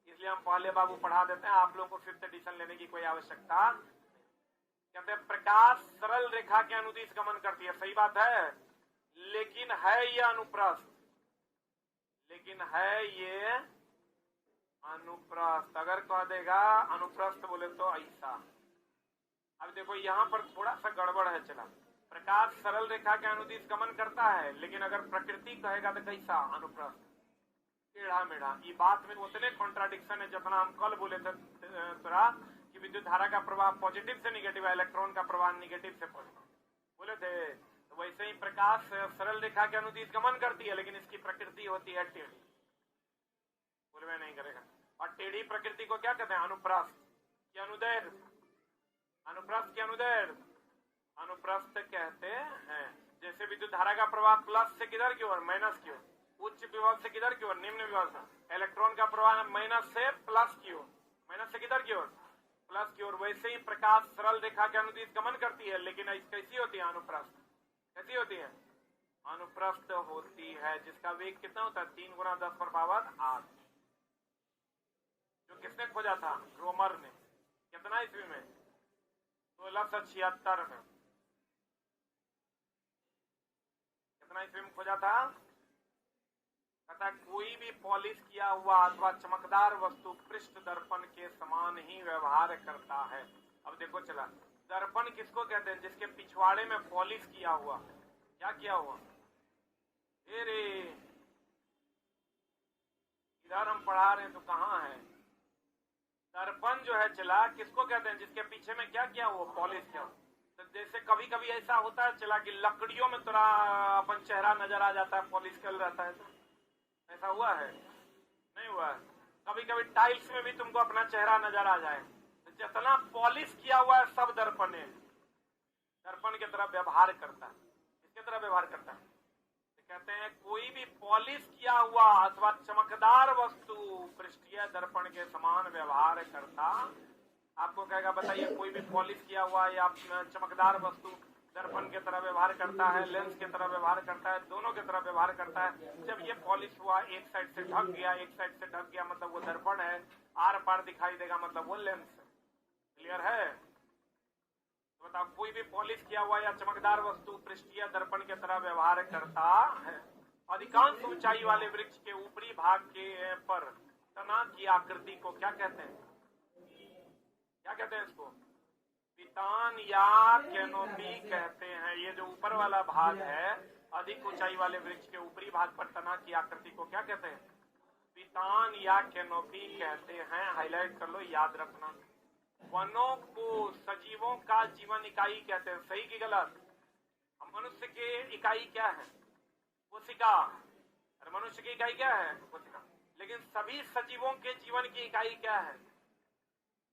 इसलिए हम पहले बाबू पढ़ा देते हैं, आप लोगों को 5th एडिशन लेने की कोई आवश्यकता। कहते हैं प्रकाश सरल रेखा के अनुदिश गमन करती है, सही बात है, लेकिन है ये अनुप्रस्थ, लेकिन है ये अनुप्रस्थ। अगर कह देगा अनुप्रस्थ बोले तो ऐसा। अब देखो यहाँ पर थोड़ा सा गड़बड़ है, चला प्रकाश सरल रेखा के अनुदिश गमन करता है, लेकिन अगर प्रकृति कहेगा तो कैसा अनुप्रस्थ, टेढ़ा मेढ़ा। ये बात में उतने कॉन्ट्राडिक्शन है जितना हम कल बोले थे तोरा कि विद्युत धारा का प्रवाह पॉजिटिव से निगेटिव है, इलेक्ट्रॉन का प्रवाह निगेटिव से पॉजिटिव बोले थे। तो वैसे ही प्रकाश सरल रेखा के अनुदिश गमन करती है, लेकिन इसकी प्रकृति होती है टेढ़ी, बोले नहीं करेगा। और टेढ़ी प्रकृति को क्या कहते हैं, अनुप्रस्थ की अनुदैर्घ्य, अनुप्रस्थ की अनुदैर्घ्य, अनुप्रस्थ कहते हैं। जैसे विद्युत धारा का प्रवाह प्लस से किधर की ओर, माइनस की ओर, उच्च विभव से किधर की ओर, निम्न विभव से। इलेक्ट्रॉन का प्रवाह माइनस से प्लस की ओर, माइनस से किधर की ओर, प्लस की ओर। वैसे ही प्रकाश सरल रेखा के अनुदिश गमन करती है, लेकिन कैसी होती है, अनुप्रस्थ। कैसी होती है, अनुप्रस्थ होती है, जिसका वेग कितना होता है, 3 × 10⁸ जो किसने खोजा था, रोमर ने। कितना ईस्वी में, 1676 में। कितना ईस्वी में खोजा था, कहता कोई भी पॉलिश किया हुआ अथवा चमकदार वस्तु पृष्ठ दर्पण के समान ही व्यवहार करता है। अब देखो चला, दर्पण किसको कहते हैं, जिसके पिछवाड़े में पॉलिश किया हुआ। क्या किया हुआ, अरे इधर हम पढ़ा रहे हैं तो कहाँ है, दर्पण जो है चला किसको कहते हैं, जिसके पीछे में क्या किया हुआ, पॉलिश किया। तो जैसे कभी कभी ऐसा होता है चला कि लकड़ियों में थोड़ा अपन चेहरा नजर आ जाता है, पॉलिश कर रहता है, ऐसा हुआ है, नहीं हुआ है। कभी कभी टाइल्स में भी तुमको अपना चेहरा नजर आ जाए, तो जितना पॉलिश किया हुआ है सब दर्पण है, दर्पण की तरह व्यवहार करता है। किसकी तरह व्यवहार करता है, कहते हैं कोई भी पॉलिश किया हुआ अथवा चमकदार वस्तु पृष्ठीय दर्पण के समान व्यवहार करता। आपको कहेगा बताइए कोई भी पॉलिश किया हुआ या चमकदार वस्तु दर्पण की तरह व्यवहार करता है, लेंस की तरह व्यवहार करता है, दोनों की तरह व्यवहार करता है। जब ये पॉलिश हुआ एक साइड से ढक गया, एक साइड से ढक गया, मतलब वो दर्पण है, आर पार दिखाई देगा, मतलब वो लेंस है। क्लियर है, तो बताओ कोई भी पॉलिश किया हुआ या चमकदार वस्तु पृष्ठीय दर्पण की तरह व्यवहार करता है। अधिकांश ऊंचाई वाले वृक्ष के ऊपरी भाग के पर तना की आकृति को क्या कहते हैं, क्या कहते हैं इसको, पितान या कैनोपी कहते हैं। ये जो ऊपर वाला भाग है, अधिक ऊंचाई वाले वृक्ष के ऊपरी भाग पर तना की आकृति को क्या कहते हैं, पितान या कैनोपी कहते हैं। हाईलाइट कर लो, याद रखना। वनों को सजीवों का जीवन इकाई कहते हैं, सही की गलत। मनुष्य की इकाई क्या है, कोशिका। अरे मनुष्य की इकाई क्या है, कोशिका। लेकिन सभी सजीवों के जीवन की इकाई क्या है,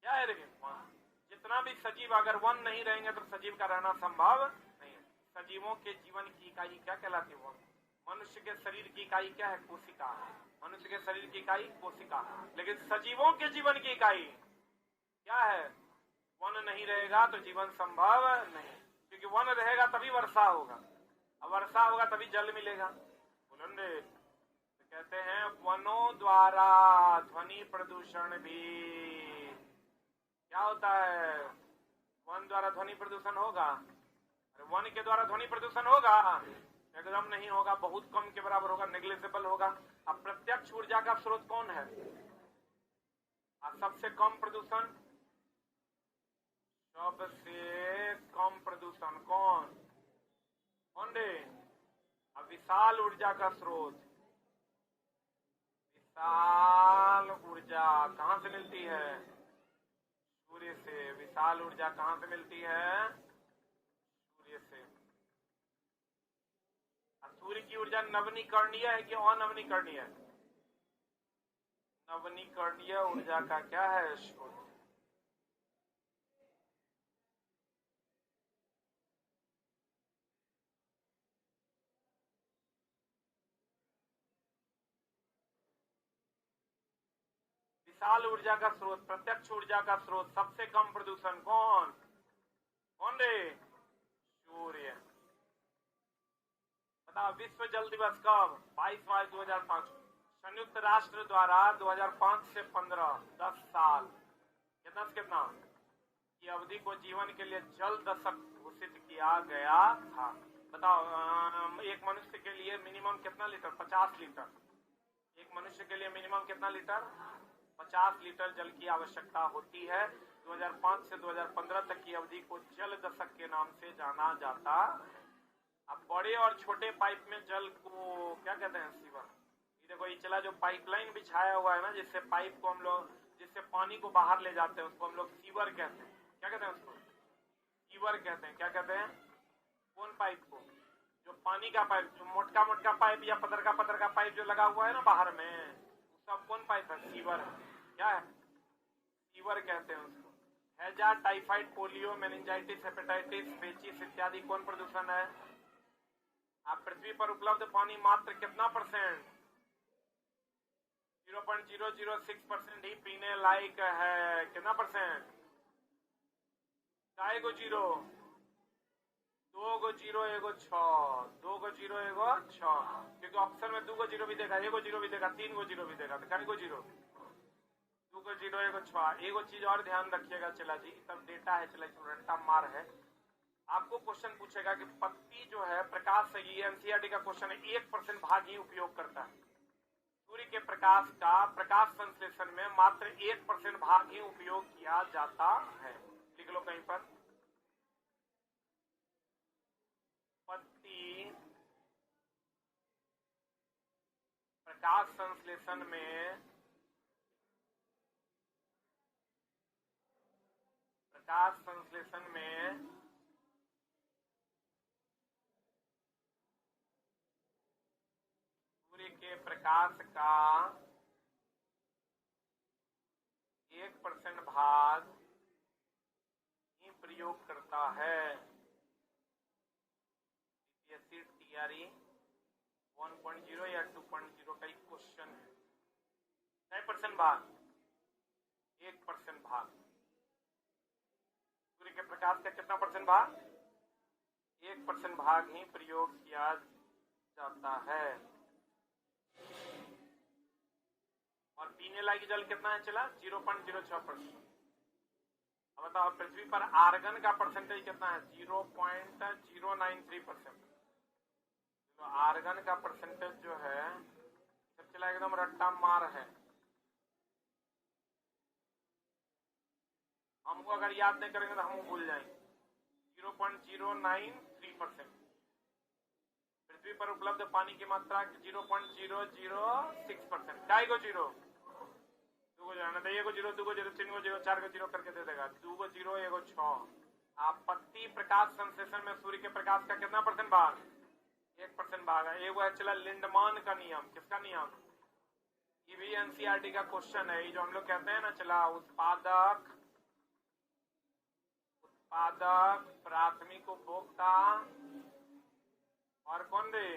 क्या है, लेकिन जितना भी सजीव अगर वन नहीं रहेंगे तो सजीव का रहना संभव नहीं है। सजीवों के जीवन की इकाई क्या कहलाती है, वन। मनुष्य के शरीर की इकाई क्या है, कोशिका। मनुष्य के शरीर की इकाई कोशिका, लेकिन सजीवों के जीवन की इकाई क्या है, वन नहीं रहेगा तो जीवन संभव नहीं, क्योंकि वन रहेगा तभी वर्षा होगा, अब वर्षा होगा तभी जल मिलेगा। बोलेंगे तो कहते हैं वनों द्वारा ध्वनि प्रदूषण भी क्या होता है, वन द्वारा ध्वनि प्रदूषण होगा। अरे वन के द्वारा ध्वनि प्रदूषण होगा, एकदम नहीं होगा, बहुत कम के बराबर होगा, नेग्लिजिबल होगा। अब प्रत्यक्ष ऊर्जा का स्रोत कौन है, सबसे कम प्रदूषण, सबसे कम प्रदूषण कौन, कौन रे, अब विशाल ऊर्जा का स्रोत, विशाल ऊर्जा कहाँ से मिलती है? सूर्य से। विशाल ऊर्जा कहाँ से मिलती है? सूर्य से। सूर्य की ऊर्जा नवनीकरणीय है कि अनवनीकरणीय है? नवनीकरणीय ऊर्जा का क्या है स्रोत? विशाल ऊर्जा का स्रोत, प्रत्यक्ष ऊर्जा का स्रोत, सबसे कम प्रदूषण कौन कौन रे? सूर्य। बताओ विश्व जल दिवस कब? 22 मार्च 2005। संयुक्त राष्ट्र द्वारा 2005 से 15 10 साल कितना से कितना की अवधि को जीवन के लिए जल दशक घोषित किया गया था। बताओ एक मनुष्य के लिए मिनिमम कितना लीटर? 50 लीटर। एक मनुष्य के लिए मिनिमम कितना लीटर? 50 लीटर जल की आवश्यकता होती है। 2005 से 2015 तक की अवधि को जल दशक के नाम से जाना जाता। अब बड़े और छोटे पाइप में जल को क्या कहते हैं? सीवर। ये देखो ये चला जो पाइपलाइन बिछाया हुआ है ना, जिससे पाइप को हम लोग, जिससे पानी को बाहर ले जाते हैं, उसको हम लोग सीवर कहते हैं। क्या कहते हैं उसको? सीवर कहते हैं। क्या कहते हैं? कौन पाइप को? जो पानी का पाइप, जो मोटका मोटका पाइप या पतर का पाइप जो लगा हुआ है ना बाहर में, सब कौन पाइप है? सीवर है। क्या है? सीवर कहते हैं उसको। हैजा, टाइफाइड, पोलियो, मेनिंजाइटिस, हेपेटाइटिस, पेचिस इत्यादि कौन प्रदूषण है? आप पृथ्वी पर उपलब्ध पानी मात्र कितना %? 0.006% ही पीने लायक है। कितना %? काय को जीरो? 2 को जीरो, एगो 6, 2 को जीरो, एगो 6, क्योंकि ऑप्शन में 2 को जीरो भी देगा, एगो जीरो भी देगा, 3 को जीरो भी देगा, तो काय को जीरो? 2 को जीरो, एगो 6। एगो चीज और ध्यान रखिएगा चला जी, तब डेटा है चला, रट्टा मार है। आपको क्वेश्चन पूछेगा कि पत्ती जो है प्रकाश से, ये एनसीईआरटी का क्वेश्चन है, 1% भाग ही उपयोग करता है। सूर्य के प्रकाश का प्रकाश संश्लेषण में मात्र 1% भाग ही उपयोग किया जाता है। लिख लो कहीं पर। पत्ती प्रकाश संश्लेषण में सूर्य के प्रकाश का 1% भाग ही प्रयोग करता है। टीआरई 1.0 या 2.0 का क्वेश्चन है। कितने % भाग? 1% भाग। सूर्य के प्रकाश का कितना % भाग? 1% भाग ही प्रयोग किया जाता है। और पीने लायक जल कितना है चला? 0.06%। अब बताओ पृथ्वी पर आर्गन का परसेंटेज कितना है? 0.093%। तो आर्गन का परसेंटेज जो है सब चला एकदम रट्टा मार है। हमको अगर याद नहीं करेंगे तो हम भूल जाएंगे। 0.093%। पृथ्वी पर उपलब्ध पानी की मात्रा 0.006%। काय को जीरो? 2 को जीरो, तो 1 को जीरो, 2 को जीरो, 3 को जीरो, 4 को जीरो करके दे देगा। 2 को जीरो, 1 को 6। आप पत्ती प्रकाश संश्लेषण में सूर्य के प्रकाश का कितना % भाग? 1% भाग है। एक चला लिंडमान का नियम। किसका नियम? ये भी एनसीईआरटी का क्वेश्चन है। ये जो हम लोग कहते हैं ना चला, उत्पादक प्राथमिक उपभोक्ता और कौन दे?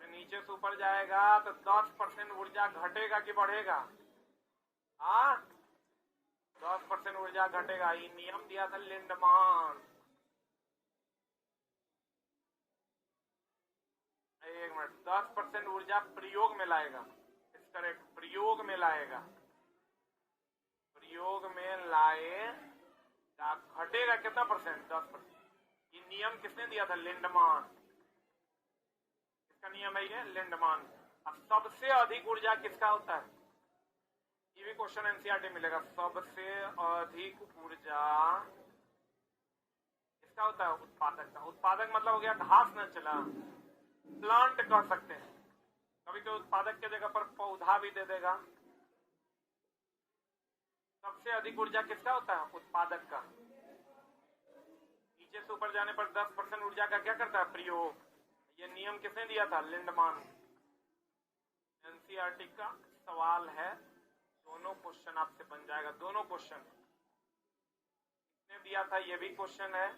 नीचे से ऊपर जाएगा तो 10% ऊर्जा घटेगा कि बढ़ेगा? 10% ऊर्जा घटेगा। ये नियम दिया था लिंडमान। एक मिनट, 10% ऊर्जा प्रयोग में लाएगा। इस तरह प्रयोग में लाएगा, प्रयोग में लाएगा, घटेगा कितना %? 10%। ये नियम किसने दिया था? लिंडमान। इसका नियम है ये लिंडमान। अब सबसे अधिक ऊर्जा किसका होता है? ये भी क्वेश्चन एनसीईआरटी मिलेगा। सबसे अधिक ऊर्जा किसका होता है? उत्पादक का। उत्पादक मतलब हो गया घास न चला, प्लांट कह सकते हैं। कभी के उत्पादक के जगह पर पौधा भी दे देगा। सबसे अधिक ऊर्जा किसका होता है? उत्पादक का। नीचे से ऊपर जाने पर 10% ऊर्जा का क्या करता है? प्रयोग। ये नियम किसने दिया था? लिंडमान। एनसीईआरटी का सवाल है, दोनों क्वेश्चन आपसे बन जाएगा, दोनों क्वेश्चन। किसने दिया था? ये भी क्वेश्चन है।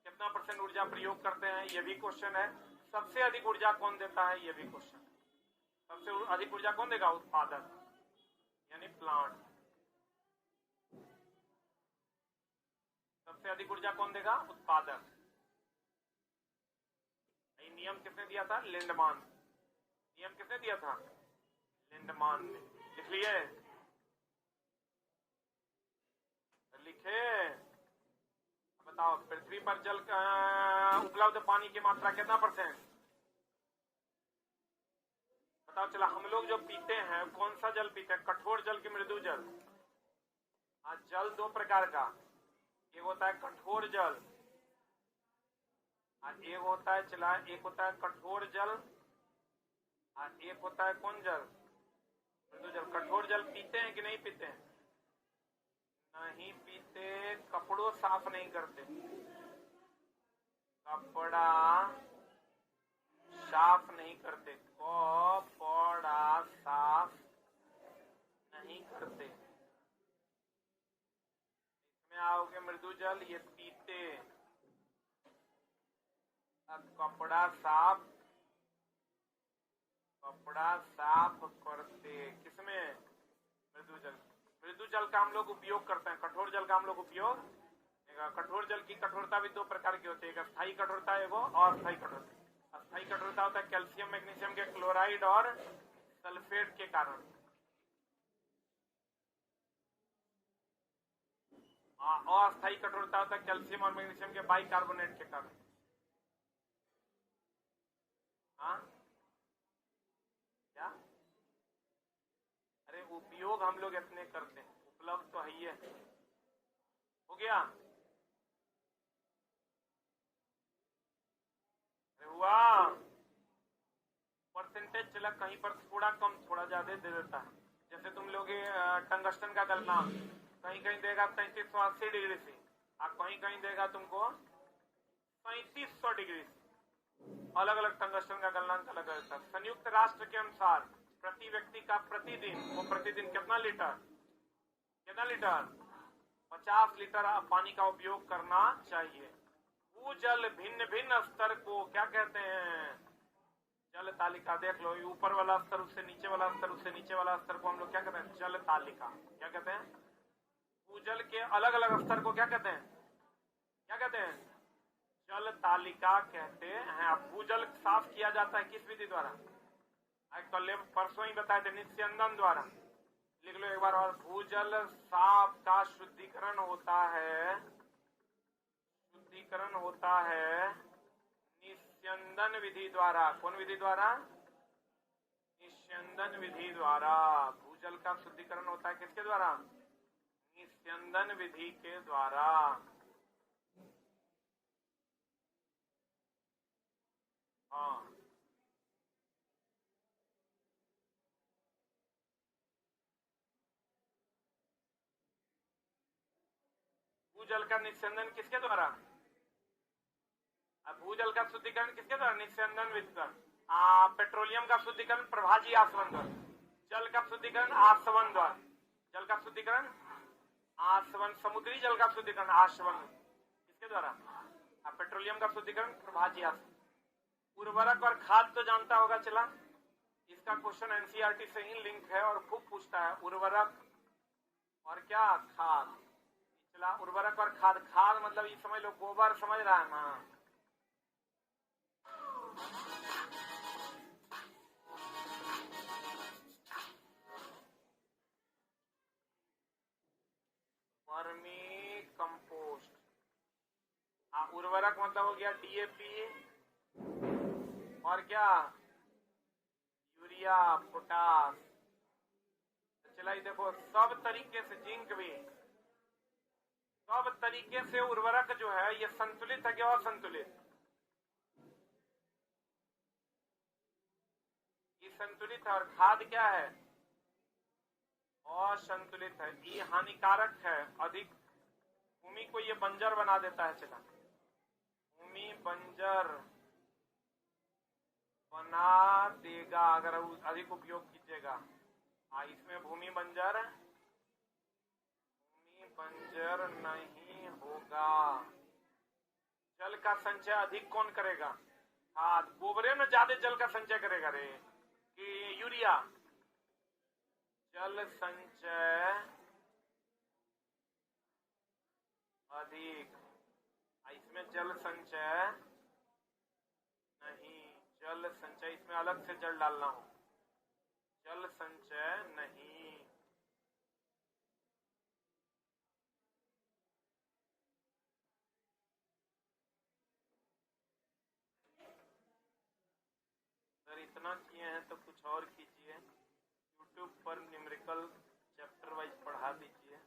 कितना % ऊर्जा प्रयोग करते हैं? ये भी क्वेश्चन है। सबसे अधिक ऊर्जा कौन देता है? ये भी क्वेश्चन। सबसे अधिक ऊर्जा कौन देगा? उत्पादक, यानी प्लांट। सबसे अधिक ऊर्जा कौन देगा? उत्पादक। ये नियम किसने दिया था? लिंडमान। नियम किसने दिया था? लिंडमान ने। लिख लिए? लिखे? बताओ, पृथ्वी पर जल उपलब्ध पानी की मात्रा कितना %? बताओ। चला, हम लोग जो पीते हैं कौन सा जल पीते हैं? कठोर जल की मृदु जल? आज जल दो प्रकार का, एक होता है कठोर जल, और एक होता है चला एक होता है कठोर जल, और एक होता है कौन जल? मृदु जल। कठोर जल पीते हैं कि नहीं पीते हैं? नहीं पीते। कपड़ों साफ नहीं करते, कपड़ा साफ नहीं करते, कपड़ा साफ नहीं करते। इसमें आओगे मृदु जल, ये पीते। अब कपड़ा साफ करते किसमें? मृदु जल। मृदु जल का हम लोग उपयोग करते हैं, कठोर जल का हम लोग उपयोग। कठोर जल की कठोरता भी दो प्रकार की होती है, एक अस्थायी कठोरता है वो, और अस्थायी कठोरता। अस्थायी कठोरता होता है कैल्शियम मैग्नीशियम के क्लोराइड और सल्फेट के कारण। अस्थायी कठोरता होता है कैल्शियम और मैग्नीशियम के बाइकार्बोनेट के कारण। हाँ क्या? अरे उपयोग हम लोग इतने करते हैं, उपलब्ध तो है ही है। हो गया? अरे हुआ? परसेंटेज चला कहीं पर थोड़ा कम थोड़ा ज्यादा दे देता है। जैसे तुम लोग टंगस्टन का गलनांक कहीं कहीं देगा 3380 डिग्री से, और कहीं कहीं देगा तुमको 3700 डिग्री से। अलग अलग टंगस्टन का गलनांक अलग रहता है। संयुक्त राष्ट्र के अनुसार प्रति व्यक्ति का प्रतिदिन कितना लीटर 50 लीटर पानी का उपयोग करना चाहिए। भूजल भिन्न भिन्न स्तर को क्या कहते हैं? जल तालिका। देख लो, ऊपर वाला स्तर, उससे नीचे वाला स्तर, उससे नीचे वाला स्तर को हम लोग क्या कहते हैं? जल तालिका। क्या कहते हैं? भूजल के अलग अलग स्तर को क्या कहते हैं? जल तालिका कहते हैं। अब भूजल साफ किया जाता है किस विधि द्वारा? कल परसों ही बताए थे, निस्यंदन द्वारा। लिख लो एक बार और, भूजल साफ का शुद्धिकरण होता है निस्यंदन विधि द्वारा। कौन विधि द्वारा? निस्यंदन विधि द्वारा। भूजल का शुद्धिकरण होता है किसके द्वारा? निस्यंदन विधि के द्वारा। हाँ, भूजल का निस्यंदन किसके द्वारा? भूजल का शुद्धिकरण किसके द्वारा? निस्यंदन विधि द्वारा। पेट्रोलियम का शुद्धिकरण प्रभाजी आसवन द्वारा। जल का शुद्धिकरण आसवन द्वारा। जल का शुद्धिकरण आसवन। समुद्री जल का शुद्धिकरण आसवन किसके द्वारा? पेट्रोलियम का शुद्धिकरण प्रभाजी आसवन। उर्वरक और खाद तो जानता होगा चला, इसका क्वेश्चन एनसीईआरटी से ही लिंक है और खूब पूछता है। उर्वरक और क्या? खाद। चला, उर्वरक और खाद। खाद मतलब ये समझ लो गोबर, समझ रहा है ना? Vermi compost. उर्वरक मतलब हो गया डीएपी और क्या? Urea, potash. चला देखो, सब तरीके से, जिंक भी, सब तरीके से उर्वरक जो है ये संतुलित है कि असंतुलित? संतुलित है और खाद क्या है? असंतुलित है। ई हानिकारक है, अधिक भूमि को ये बंजर बना देता है। चला, भूमि बंजर बना देगा अगर अधिक उपयोग कीजिएगा। इसमें भूमि बंजर नहीं होगा। जल का संचय अधिक कौन करेगा? खाद। गोबरे में ज्यादा जल का संचय करेगा रे कि यूरिया? जल संचय अधिक, इसमें जल संचय नहीं। जल संचय इसमें अलग से जल डालना हो, जल संचय नहीं। सर इतना किए हैं तो कुछ और कीजिए। YouTube पर न्यूमेरिकल चैप्टर वाइज पढ़ा दीजिए।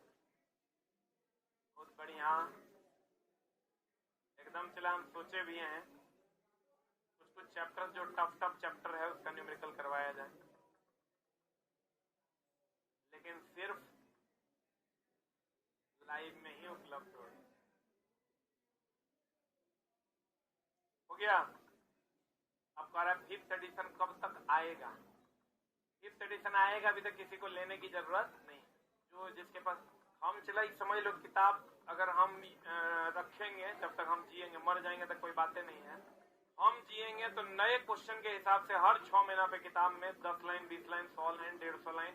बहुत बढ़िया, एकदम। चला, हम सोचे भी हैं कुछ चैप्टर जो टफ चैप्टर है उसका न्यूमेरिकल करवाया जाए, लेकिन सिर्फ लाइव में ही उपलब्ध हो गया। अब कह रहा है 5th एडिशन कब तक आएगा? 5th एडिशन आएगा, अभी तक किसी को लेने की जरूरत नहीं। जो जिसके पास, हम चला समझ लो किताब अगर हम रखेंगे जब तक हम जिएंगे, मर जाएंगे तक कोई बातें नहीं है। हम जिएंगे तो नए क्वेश्चन के हिसाब से हर 6 महीना पे किताब में 10 लाइन, 20 लाइन, 100 लाइन, 150 लाइन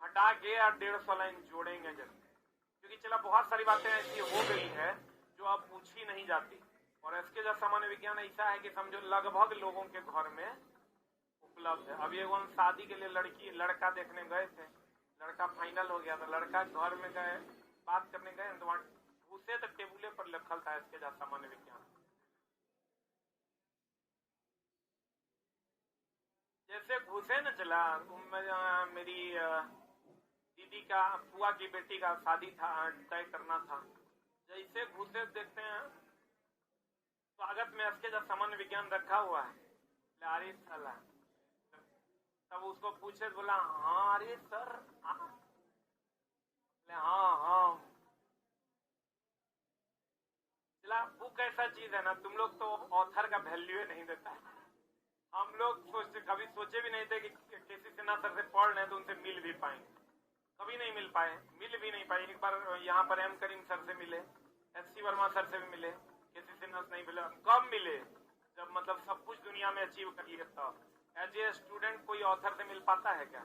हटा के और 150 लाइन जोड़ेंगे जरूर। क्योंकि चला बहुत सारी बातें ऐसी हो गई है जो अब पूछी नहीं जाती। और इसके जो सामान्य विज्ञान ऐसा है कि समझो लगभग लोगों के घर में उपलब्ध है। अभी हम शादी के लिए लड़का देखने गए थे, लड़का फाइनल हो गया था। लड़का घर में गए, बात करने गए तो वहां घुसे तो टेबुले पर लिखल था इसके जो सामान्य विज्ञान। जैसे घुसे न, चला मेरी दीदी का बुआ की बेटी का शादी था, तय करना था। जैसे घुसे देखते हैं स्वागत में इसके जो सामान्य विज्ञान रखा हुआ है। अरे साला, तब उसको पूछे, बोला हाँ अरे सर, हाँ। चला, बुक ऐसा चीज है ना, तुम लोग तो ऑथर का वैल्यू नहीं देता है। हम लोग कभी सोचे भी नहीं थे कि किसी सिन्हा सर से पढ़ रहे हैं तो उनसे मिल भी पाएंगे। कभी नहीं मिल पाए, मिल भी नहीं पाए। एक बार यहाँ पर M करीम सर से मिले, SC वर्मा सर से भी मिले, किसी से नहीं मिले। कब मिले? जब मतलब सब कुछ दुनिया में अचीव कर लिया तब। एज ए स्टूडेंट कोई ऑथर से मिल पाता है क्या?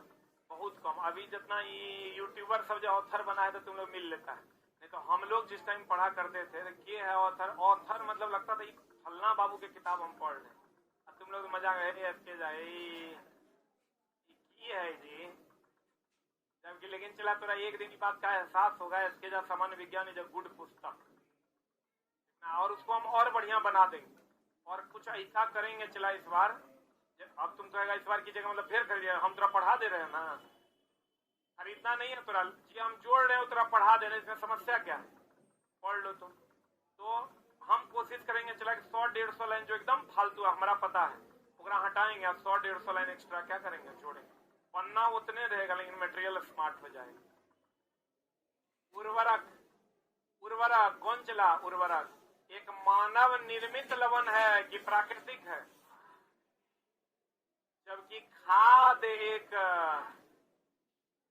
बहुत कम। अभी जितना ये यूट्यूबर सब जो ऑथर बना है तो तुम लोग मिल लेता है, नहीं तो हम लोग जिस टाइम पढ़ा करते थे तो ये है ऑथर। ऑथर मतलब लगता था फलना बाबू की किताब हम पढ़ लें, तुम लोग मजा गए इसके जाए है जी। जबकि लेकिन चला, तोरा एक दिन की बात का एहसास होगा, इसके जो सामान्य विज्ञान इज अ गुड पुस्तक, और उसको हम और बढ़िया बना देंगे और कुछ ऐसा करेंगे। चला इस बार, अब तुम कहेगा इस बार कीजिएगा मतलब फिर खरीदिएगा। हम तोरा पढ़ा दे रहे हैं ना, खरीदना नहीं है तोरा जी, हम जोड़ रहे हो तोरा पढ़ा दे रहे हैं। इसमें समस्या क्या है? पढ़ लो तुम। तो हम कोशिश करेंगे चला कि 100-150 लाइन जो एकदम फालतू है, हमारा पता है, ओकरा हटाएंगे। 100-150 लाइन एक्स्ट्रा क्या करेंगे? जोड़ेंगे। पन्ना उतने रहेगा लेकिन मटेरियल स्मार्ट हो जाएगा। उर्वरक, उर्वरक कौन चला? उर्वरक एक मानव निर्मित लवण है कि प्राकृतिक है? जबकि खाद एक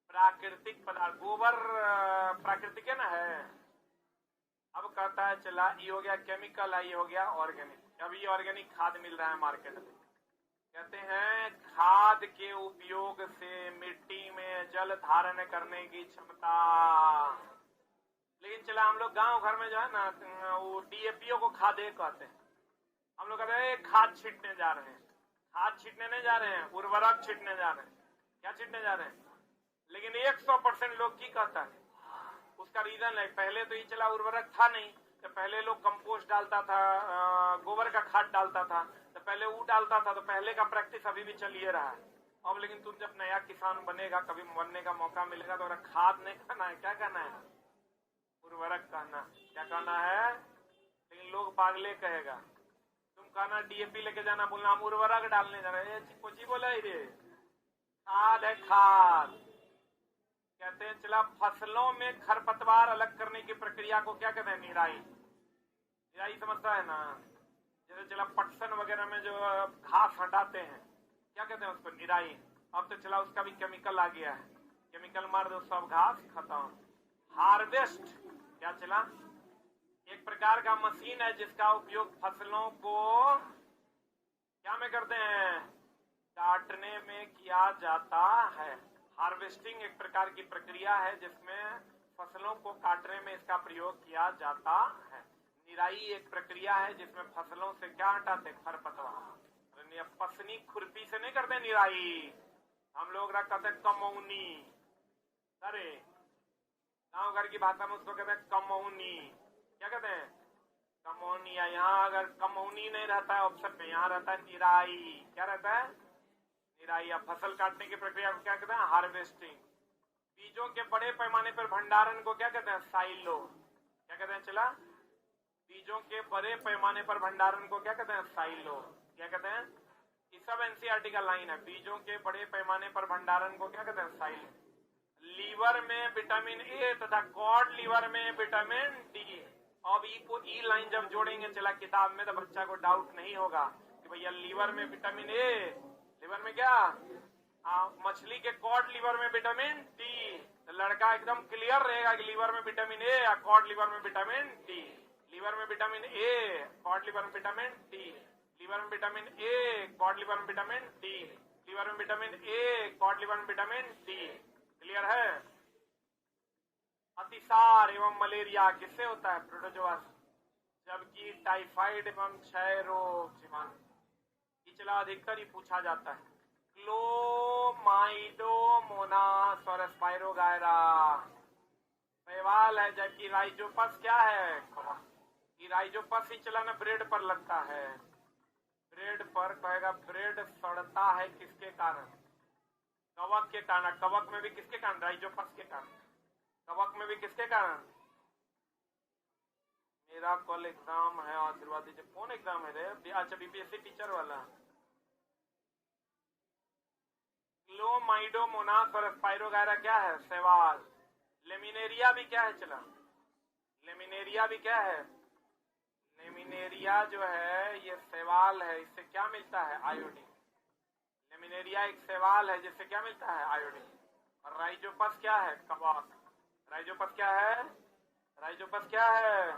प्राकृतिक पदार्थ। गोबर प्राकृतिक है ना है। अब कहता है चला, ये हो गया केमिकल है, ये हो गया ऑर्गेनिक। अब ये ऑर्गेनिक खाद मिल रहा है मार्केट में। कहते हैं खाद के उपयोग से मिट्टी में जल धारण करने की क्षमता। लेकिन चला, हम लोग गांव घर में जो है ना, वो DAP को खादे कहते हैं। हम लोग कहते हैं खाद छींटने जा रहे हैं। खाद छींटने नहीं जा रहे हैं, उर्वरक छींटने जा रहे हैं। क्या छींटने जा रहे हैं? लेकिन 100% लोग की कहता है, उसका रीजन है, पहले तो ये चला उर्वरक था नहीं, तो पहले लोग कंपोस्ट डालता था, गोबर का खाद डालता था, तो पहले वो डालता था। तो पहले का प्रैक्टिस अभी भी चल ही रहा है। अब लेकिन तुम जब नया किसान बनेगा, कभी बनने का मौका मिलेगा, तो खाद नहीं कहना है, क्या कहना है? उर्वरक कहना। क्या कहना है? लेकिन लोग पागले कहेगा। तुम कहना DAP लेके जाना, बोलना हम उर्वरक डालने जा रहे हैं। कुछ ही बोला रे, खाद है खाद। कहते हैं चला फसलों में खरपतवार अलग करने की प्रक्रिया को क्या कहते हैं? निराई। निराई समझता है ना? जैसे चला पटसन वगैरह में जो घास हटाते हैं क्या कहते हैं उसको? निराई। अब तो चला उसका भी केमिकल आ गया है, केमिकल मार दो सब घास खत्म। हार्वेस्ट क्या चला? एक प्रकार का मशीन है जिसका उपयोग फसलों को क्या में करते हैं? काटने में किया जाता है। हार्वेस्टिंग एक प्रकार की प्रक्रिया है जिसमें फसलों को काटने में इसका प्रयोग किया जाता है। निराई एक प्रक्रिया है जिसमें फसलों से क्या हटाते? खरपतवार। पसनी खुरपी से नहीं करते निराई, हम लोग कहते हैं कमौनी। अरे गाँव घर की भाषा में उसको कहते हैं कमौनी। क्या कहते हैं? कमौनिया। यहाँ अगर कमौनी नहीं रहता है ऑप्शन में, यहाँ रहता है निराई। क्या रहता है? निराई। अब फसल काटने की प्रक्रिया को क्या कहते हैं? हार्वेस्टिंग। बीजों के बड़े पैमाने पर भंडारण को क्या कहते हैं? साइलो। क्या कहते हैं चला? बीजों के बड़े पैमाने पर भंडारण को क्या कहते हैं? साइलो। क्या कहते हैं? ये सब एनसीईआरटी का लाइन है। बीजों के बड़े पैमाने पर भंडारण को क्या कहते हैं? साइलो। लीवर में विटामिन ए तथा कॉड लीवर में विटामिन डी। अब ई लाइन जब जोड़ेंगे चला किताब में तो बच्चा को डाउट नहीं होगा कि भैया लीवर में विटामिन ए, लीवर में क्या? मछली के कॉड लीवर में विटामिन डी। तो लड़का एकदम क्लियर रहेगा कि लीवर में विटामिन ए या कॉड लीवर में विटामिन डी। लीवर में विटामिन ए, कॉड लीवर में विटामिन डी। लीवर में विटामिन ए, कॉड लीवर में विटामिन डी। लीवर में विटामिन ए, कॉड लीवर में विटामिन डी। क्लियर है? अतिसार एवं मलेरिया किससे होता है? प्रोटोजोआ। जबकि टाइफाइड एवं क्षय रोग जीवाणु। चला अधिकतर ही पूछा जाता है। क्लोमाइडोमोनास और स्पाइरोगायरा सवाल है। जबकि राइजोपस क्या है? राइजोपस ही चला ना ब्रेड पर लगता है। ब्रेड पर कहेगा ब्रेड सड़ता है किसके कारण? कवक के कारण। कवक में भी किसके कारण? राइजोपस के कारण। कवक में भी किसके कारण? मेरा कल एग्जाम है, आशीर्वाद दीजिए। कौन एग्जाम है रे? अच्छा बीपीएससी टीचर वाला। क्लोमाइडोमोनास और स्पाइरोगायरा क्या है? सवाल। लेमिनेरिया भी क्या है? चला लेमिनेरिया भी क्या है? लेमिनेरिया जो है ये सवाल है। इससे क्या मिलता है? आयोडीन। लेमिनेरिया एक सवाल है जिससे क्या मिलता है? आयोडीन। और राइजोपस क्या है? कवक। राइजोपस क्या है? राइजोपस क्या है?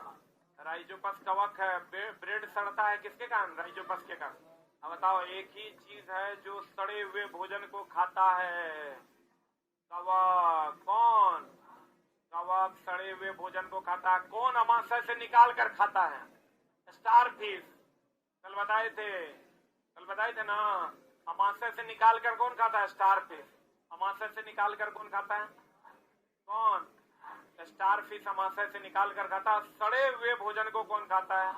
राइजोपस कवक है। ब्रेड सड़ता है किसके कारण? राइजोपस के कारण। अब बताओ, एक ही चीज है जो सड़े हुए भोजन को खाता है। कवक। कौन? कवक सड़े हुए भोजन को खाता है। कौन अमाशय से निकाल कर खाता है? स्टारफिश। कल बताए थे ना, अमाशय से निकाल कर कौन खाता है? स्टारफिश। अमाशय से निकाल कर कौन खाता है? कौन? स्टारफिश अमाशय से निकाल कर खाता। सड़े हुए भोजन को कौन खाता है?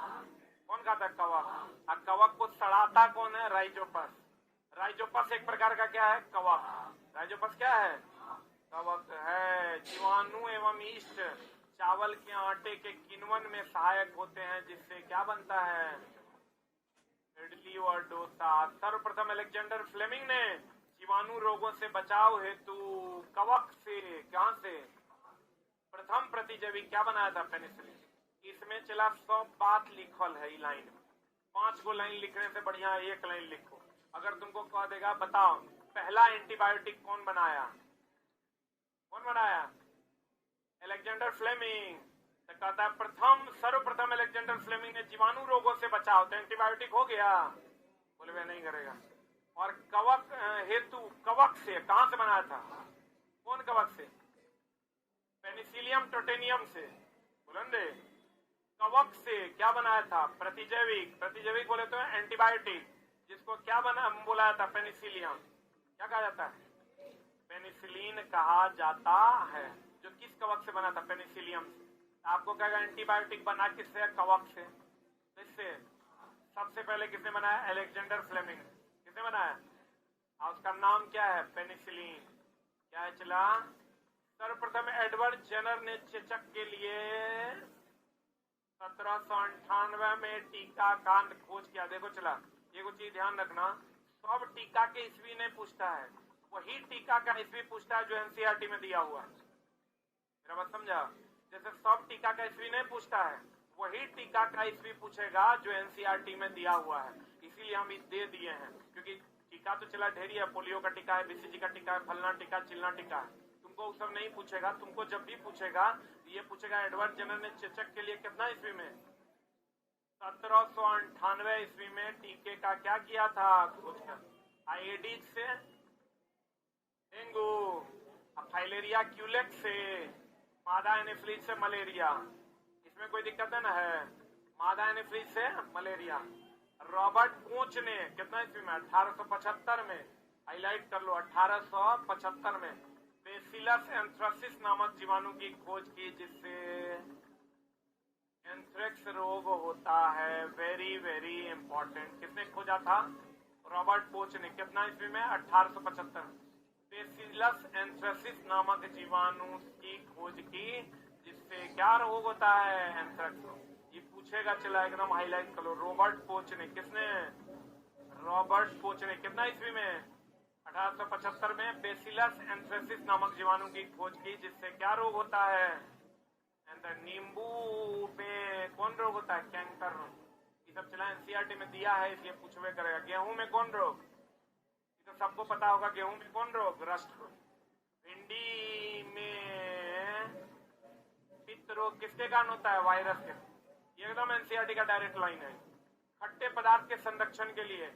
कौन खाता है? कवक। और कवक को सड़ाता कौन है? राइजोपस। राइजोपस एक प्रकार का क्या है? कवक। राइजोपस क्या है? कवक है। जीवाणु एवं ईस्ट चावल के आटे के किण्वन में सहायक होते हैं जिससे क्या बनता है? इडली और डोसा। सर्वप्रथम अलेक्जेंडर फ्लेमिंग ने जीवाणु रोगों से बचाव हेतु कवक से कहां से प्रथम प्रतिजैवी क्या बनाया था? पेनिसिलिन। इसमें चला 100 बात लिखल है। लाइन में 5 गो लाइन लिखने से बढ़िया एक लाइन लिखो। अगर तुमको कह देगा बताओ पहला एंटीबायोटिक कौन बनाया? कौन बनाया? Alexander Fleming. तो कहता है सर्वप्रथम अलेक्जेंडर फ्लेमिंग ने जीवाणु रोगों से बचाव। तो एंटीबायोटिक हो गया? बोले वे नहीं करेगा। और कवक हेतु कवक से कहां से बनाया था? कौन कवक से? पेनिसिलियम टोटेनियम से। बोलेंगे कवक से क्या बनाया था? प्रतिजैविक। प्रतिजैविक बोले तो एंटीबायोटिक, जिसको क्या बोला जाता? पेनिसिलियम। क्या कहा जाता है? पेनिसिलिन कहा जाता है। जो किस कवक से बना था? पेनिसिलियम से। आपको कहेगा एंटीबायोटिक बना किससे? कवक से। इससे सबसे पहले किसने बनाया? Alexander Fleming. किसने बनाया? और उसका नाम क्या है? पेनिसिलिन। क्या है चला? सर्वप्रथम एडवर्ड जेनर ने चेचक के लिए 1798 में टीका का खोज किया। देखो चला, ये कुछ चीज ध्यान रखना, सब टीका के ईस्वी नहीं पूछता है, वही टीका का ईस्वी पूछता है जो एनसीईआरटी में दिया हुआ है। मेरा बात समझा? जैसे सब टीका का ईस्वी नहीं पूछता है, वही टीका का ईस्वी पूछेगा जो एनसीईआरटी में दिया हुआ है। इसीलिए हम दे दिए हैं, क्योंकि टीका तो चला ढेरी है, पोलियो का टीका है, बीसीजी का टीका है, फलना टीका, चिलना टीका है। तुमको सब नहीं पूछेगा। तुमको जब भी पूछेगा ये पूछेगा एडवर्ड जेनर ने चेचक के लिए कितना ईस्वी में, 1798 ईस्वी में टीके का क्या किया था सोचकर, आएडिस से डेंगू, फाइलेरिया क्यूलेक्स से, मादा एनेफ्लीज से मलेरिया। इसमें कोई दिक्कत है ना? है मादा एनेफ्लीज से मलेरिया। रॉबर्ट कोच ने कितना ईस्वी में, 1875 में, हाईलाइट कर लो, 1875 में बेसिलस एंथ्रासिस नामक जीवाणु की खोज की, जिससे एंथ्रेक्स रोग होता है। Very very important. किसने खोजा था? रॉबर्ट कोच ने। कितना ईस्वी में? 1875। बेसिलस एंथ्रासिस नामक जीवाणु की खोज की, जिससे क्या रोग होता है? एंथ्रेक्स। ये पूछेगा, चला एकदम हाईलाइट करो। रॉबर्ट कोच ने। किसने? रॉबर्ट कोच ने। कितना ईस्वी में? 1875 में बेसिलस एंथ्रेसिस नामक जीवाणु की खोज की, जिससे क्या रोग होता है? नींबू में कौन रोग होता है? कैंकर रोग। ये सब चला एनसीईआरटी में दिया है, इसलिए पूछवे करेगा। गेहूं में कौन रोग? ये तो सबको पता होगा। गेहूं में कौन रोग? रस्ट रोग। भिंडी में पित्त रोग किसके कारण होता है? वायरस के। ये एकदम एनसीईआरटी का डायरेक्ट लाइन है। खट्टे पदार्थ के संरक्षण के लिए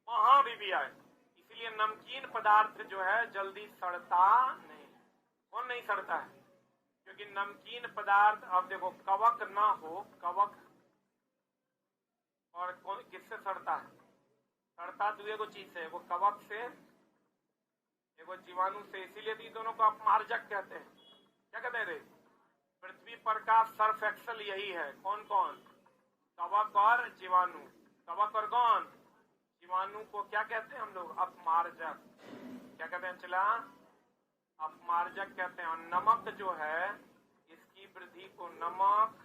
वहां भी आए, इसीलिए नमकीन पदार्थ जो है जल्दी सड़ता नहीं। कौन नहीं सड़ता है? क्योंकि नमकीन पदार्थ, अब देखो, कवक ना हो, कवक और किससे सड़ता है? सड़ता दुए को चीज से, वो कवक से, एगो जीवाणु से। इसीलिए तो दोनों को अपमार्जक कहते हैं। क्या कहते हैं रे? पृथ्वी पर का सर्फ एक्सल यही है। कौन कौन? कवक और जीवाणु। कवक और कौन? जीवाणु को क्या कहते हैं हम लोग? अपमार्जक। क्या कहते हैं? चला, अपमार्जक कहते हैं। और नमक जो है, इसकी वृद्धि को नमक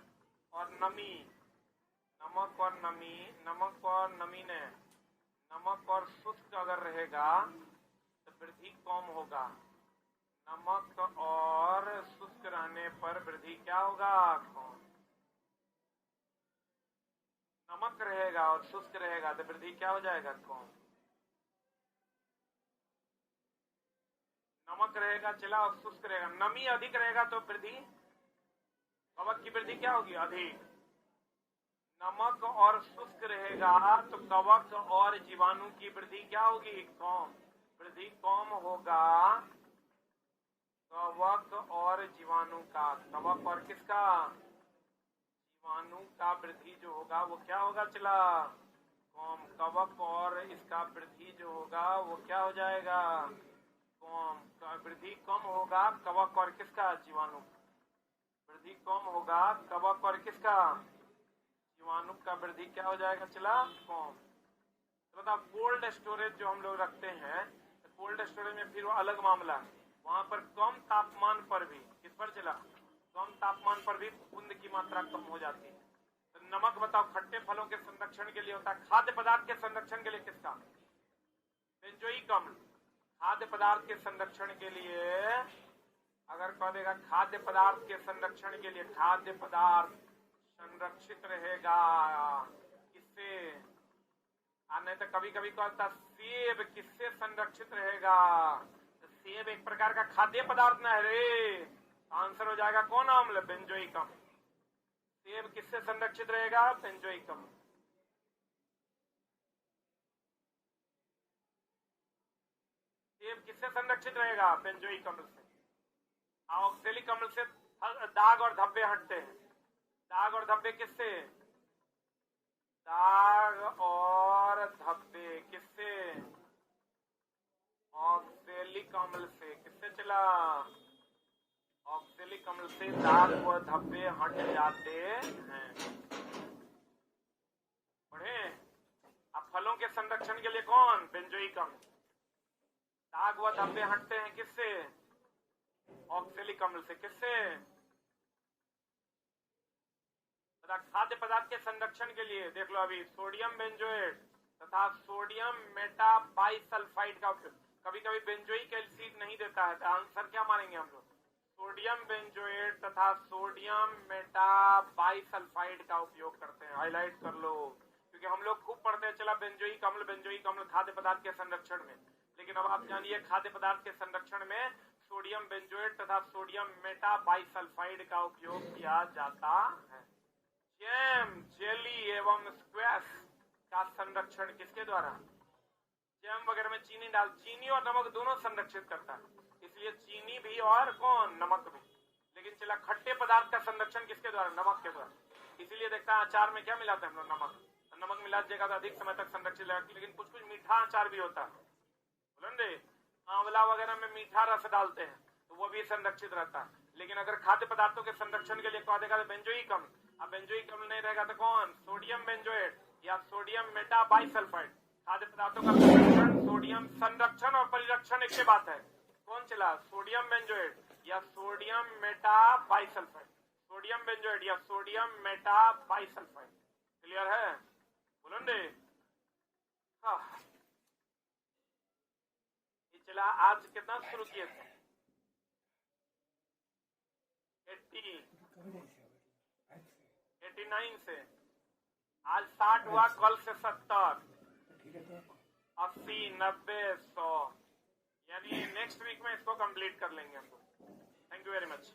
और नमी, नमक और नमी, नमक और नमी ने, नमक और शुष्क अगर रहेगा तो वृद्धि कम होगा। नमक और शुष्क रहने पर वृद्धि क्या होगा? कम। नमक रहेगा और शुष्क रहेगा तो वृद्धि क्या हो जाएगा? कम। नमक रहेगा चला और शुष्क रहेगा। नमी अधिक रहेगा तो वृद्धि, कवक की वृद्धि क्या होगी? अधिक। नमक और शुष्क रहेगा तो कवक और जीवाणु की वृद्धि क्या होगी? कम। वृद्धि कम होगा कवक और जीवाणु का। कवक और किसका? जीवाणु का वृद्धि जो होगा वो क्या होगा? चला, कम। कवक और इसका वृद्धि जो होगा वो क्या हो जाएगा? कम। वृद्धि कम होगा कवक और किसका? जीवाणु। वृद्धि कम होगा कवक और किसका? जीवाणु का। वृद्धि क्या हो जाएगा? चला, कम। तो बताओ, कोल्ड स्टोरेज जो हम लोग रखते हैं, तो कोल्ड स्टोरेज में फिर वो अलग मामला है। वहां पर कम तापमान पर भी, किस पर चला? कम तापमान पर भी बूंद की मात्रा कम हो जाती है। तो नमक बताओ, खट्टे फलों के संरक्षण के लिए होता है। खाद्य पदार्थ के संरक्षण के लिए किसका? बेंजोइक अम्ल। खाद्य पदार्थ के संरक्षण के लिए अगर कह देगा खाद्य पदार्थ के संरक्षण के लिए, खाद्य पदार्थ संरक्षित रहेगा किससे? नहीं तो कभी कभी कहता सेब किससे संरक्षित रहेगा? तो सेब एक प्रकार का खाद्य पदार्थ ना है रे। आंसर हो जाएगा कौन अम्ल? बेंजोइक अम्ल। सेब किससे संरक्षित रहेगा? बेंजोइक अम्ल। सेब किससे संरक्षित रहेगा? बेंजोइक अम्ल से। ऑक्सैलिक अम्ल से दाग और धब्बे हटते हैं। दाग और धब्बे किससे? दाग और धब्बे किससे? ऑक्सैलिक अम्ल से। किससे चला? ऑक्सैलिक अम्ल से दाग और धब्बे हट जाते हैं। पढ़े? अब फलों के संरक्षण के लिए कौन? बेंजोइक अम्ल। दाग व धब्बे हटते हैं किससे? ऑक्सैलिक अम्ल से। किससे? खाद्य पदार्थ के संरक्षण के लिए देख लो, अभी सोडियम बेंजोएट तथा सोडियम मेटाबाइसल्फाइड का उपयोग। कभी कभी बेंजोइक एसिड नहीं देता है, तो आंसर क्या मारेंगे हम लोग? सोडियम बेंजोएट तथा सोडियम मेटाबाइसल्फाइड का उपयोग करते हैं। हाईलाइट कर लो, क्योंकि हम लोग खूब पढ़ते हैं चला बेंजोइक अम्ल खाद्य पदार्थ के संरक्षण में, लेकिन अब आप जानिए खाद्य पदार्थ के संरक्षण में सोडियम बेंजोएट तथा सोडियम मेटाबाइसल्फाइड का उपयोग किया जाता है। जैम, जेली एवं स्क्वैश का संरक्षण किसके द्वारा? जैम वगैरह में चीनी और नमक दोनों संरक्षित करता है, इसलिए चीनी भी और कौन? नमक भी। लेकिन चला खट्टे पदार्थ का संरक्षण किसके द्वारा? नमक के द्वारा। इसीलिए देखता है अचार में क्या मिलाते हैं हम लोग? नमक मिला देगा तो अधिक समय तक संरक्षित रहेगा। लेकिन कुछ कुछ मीठा अचार भी होता है, बोलेंगे आंवला वगैरह में मीठा रस डालते हैं तो वो भी संरक्षित रहता है। लेकिन अगर खाद्य पदार्थों के संरक्षण के लिए कहा देगा तो बेंजोइक अम्ल, अब बेंजोइक अम्ल नहीं रहेगा तो कौन? सोडियम बेंजोएट या सोडियम मेटाबाइसल्फाइड। खाद्य पदार्थों का संरक्षण, सोडियम संरक्षण और परिरक्षण एक ही बात है। कौन चला? सोडियम बेंजोएट या सोडियम मेटाबाइसल्फाइड। सोडियम बेंजोएट या सोडियम मेटाबाइसल्फाइड। क्लियर है? बोलेंगे हाँ। चला आज कितना शुरू किए थे? 89 से। आज 60 हुआ, कल से 70, 80, 90, 100, यानी नेक्स्ट वीक में इसको कंप्लीट कर लेंगे हम लोग। Thank you very much.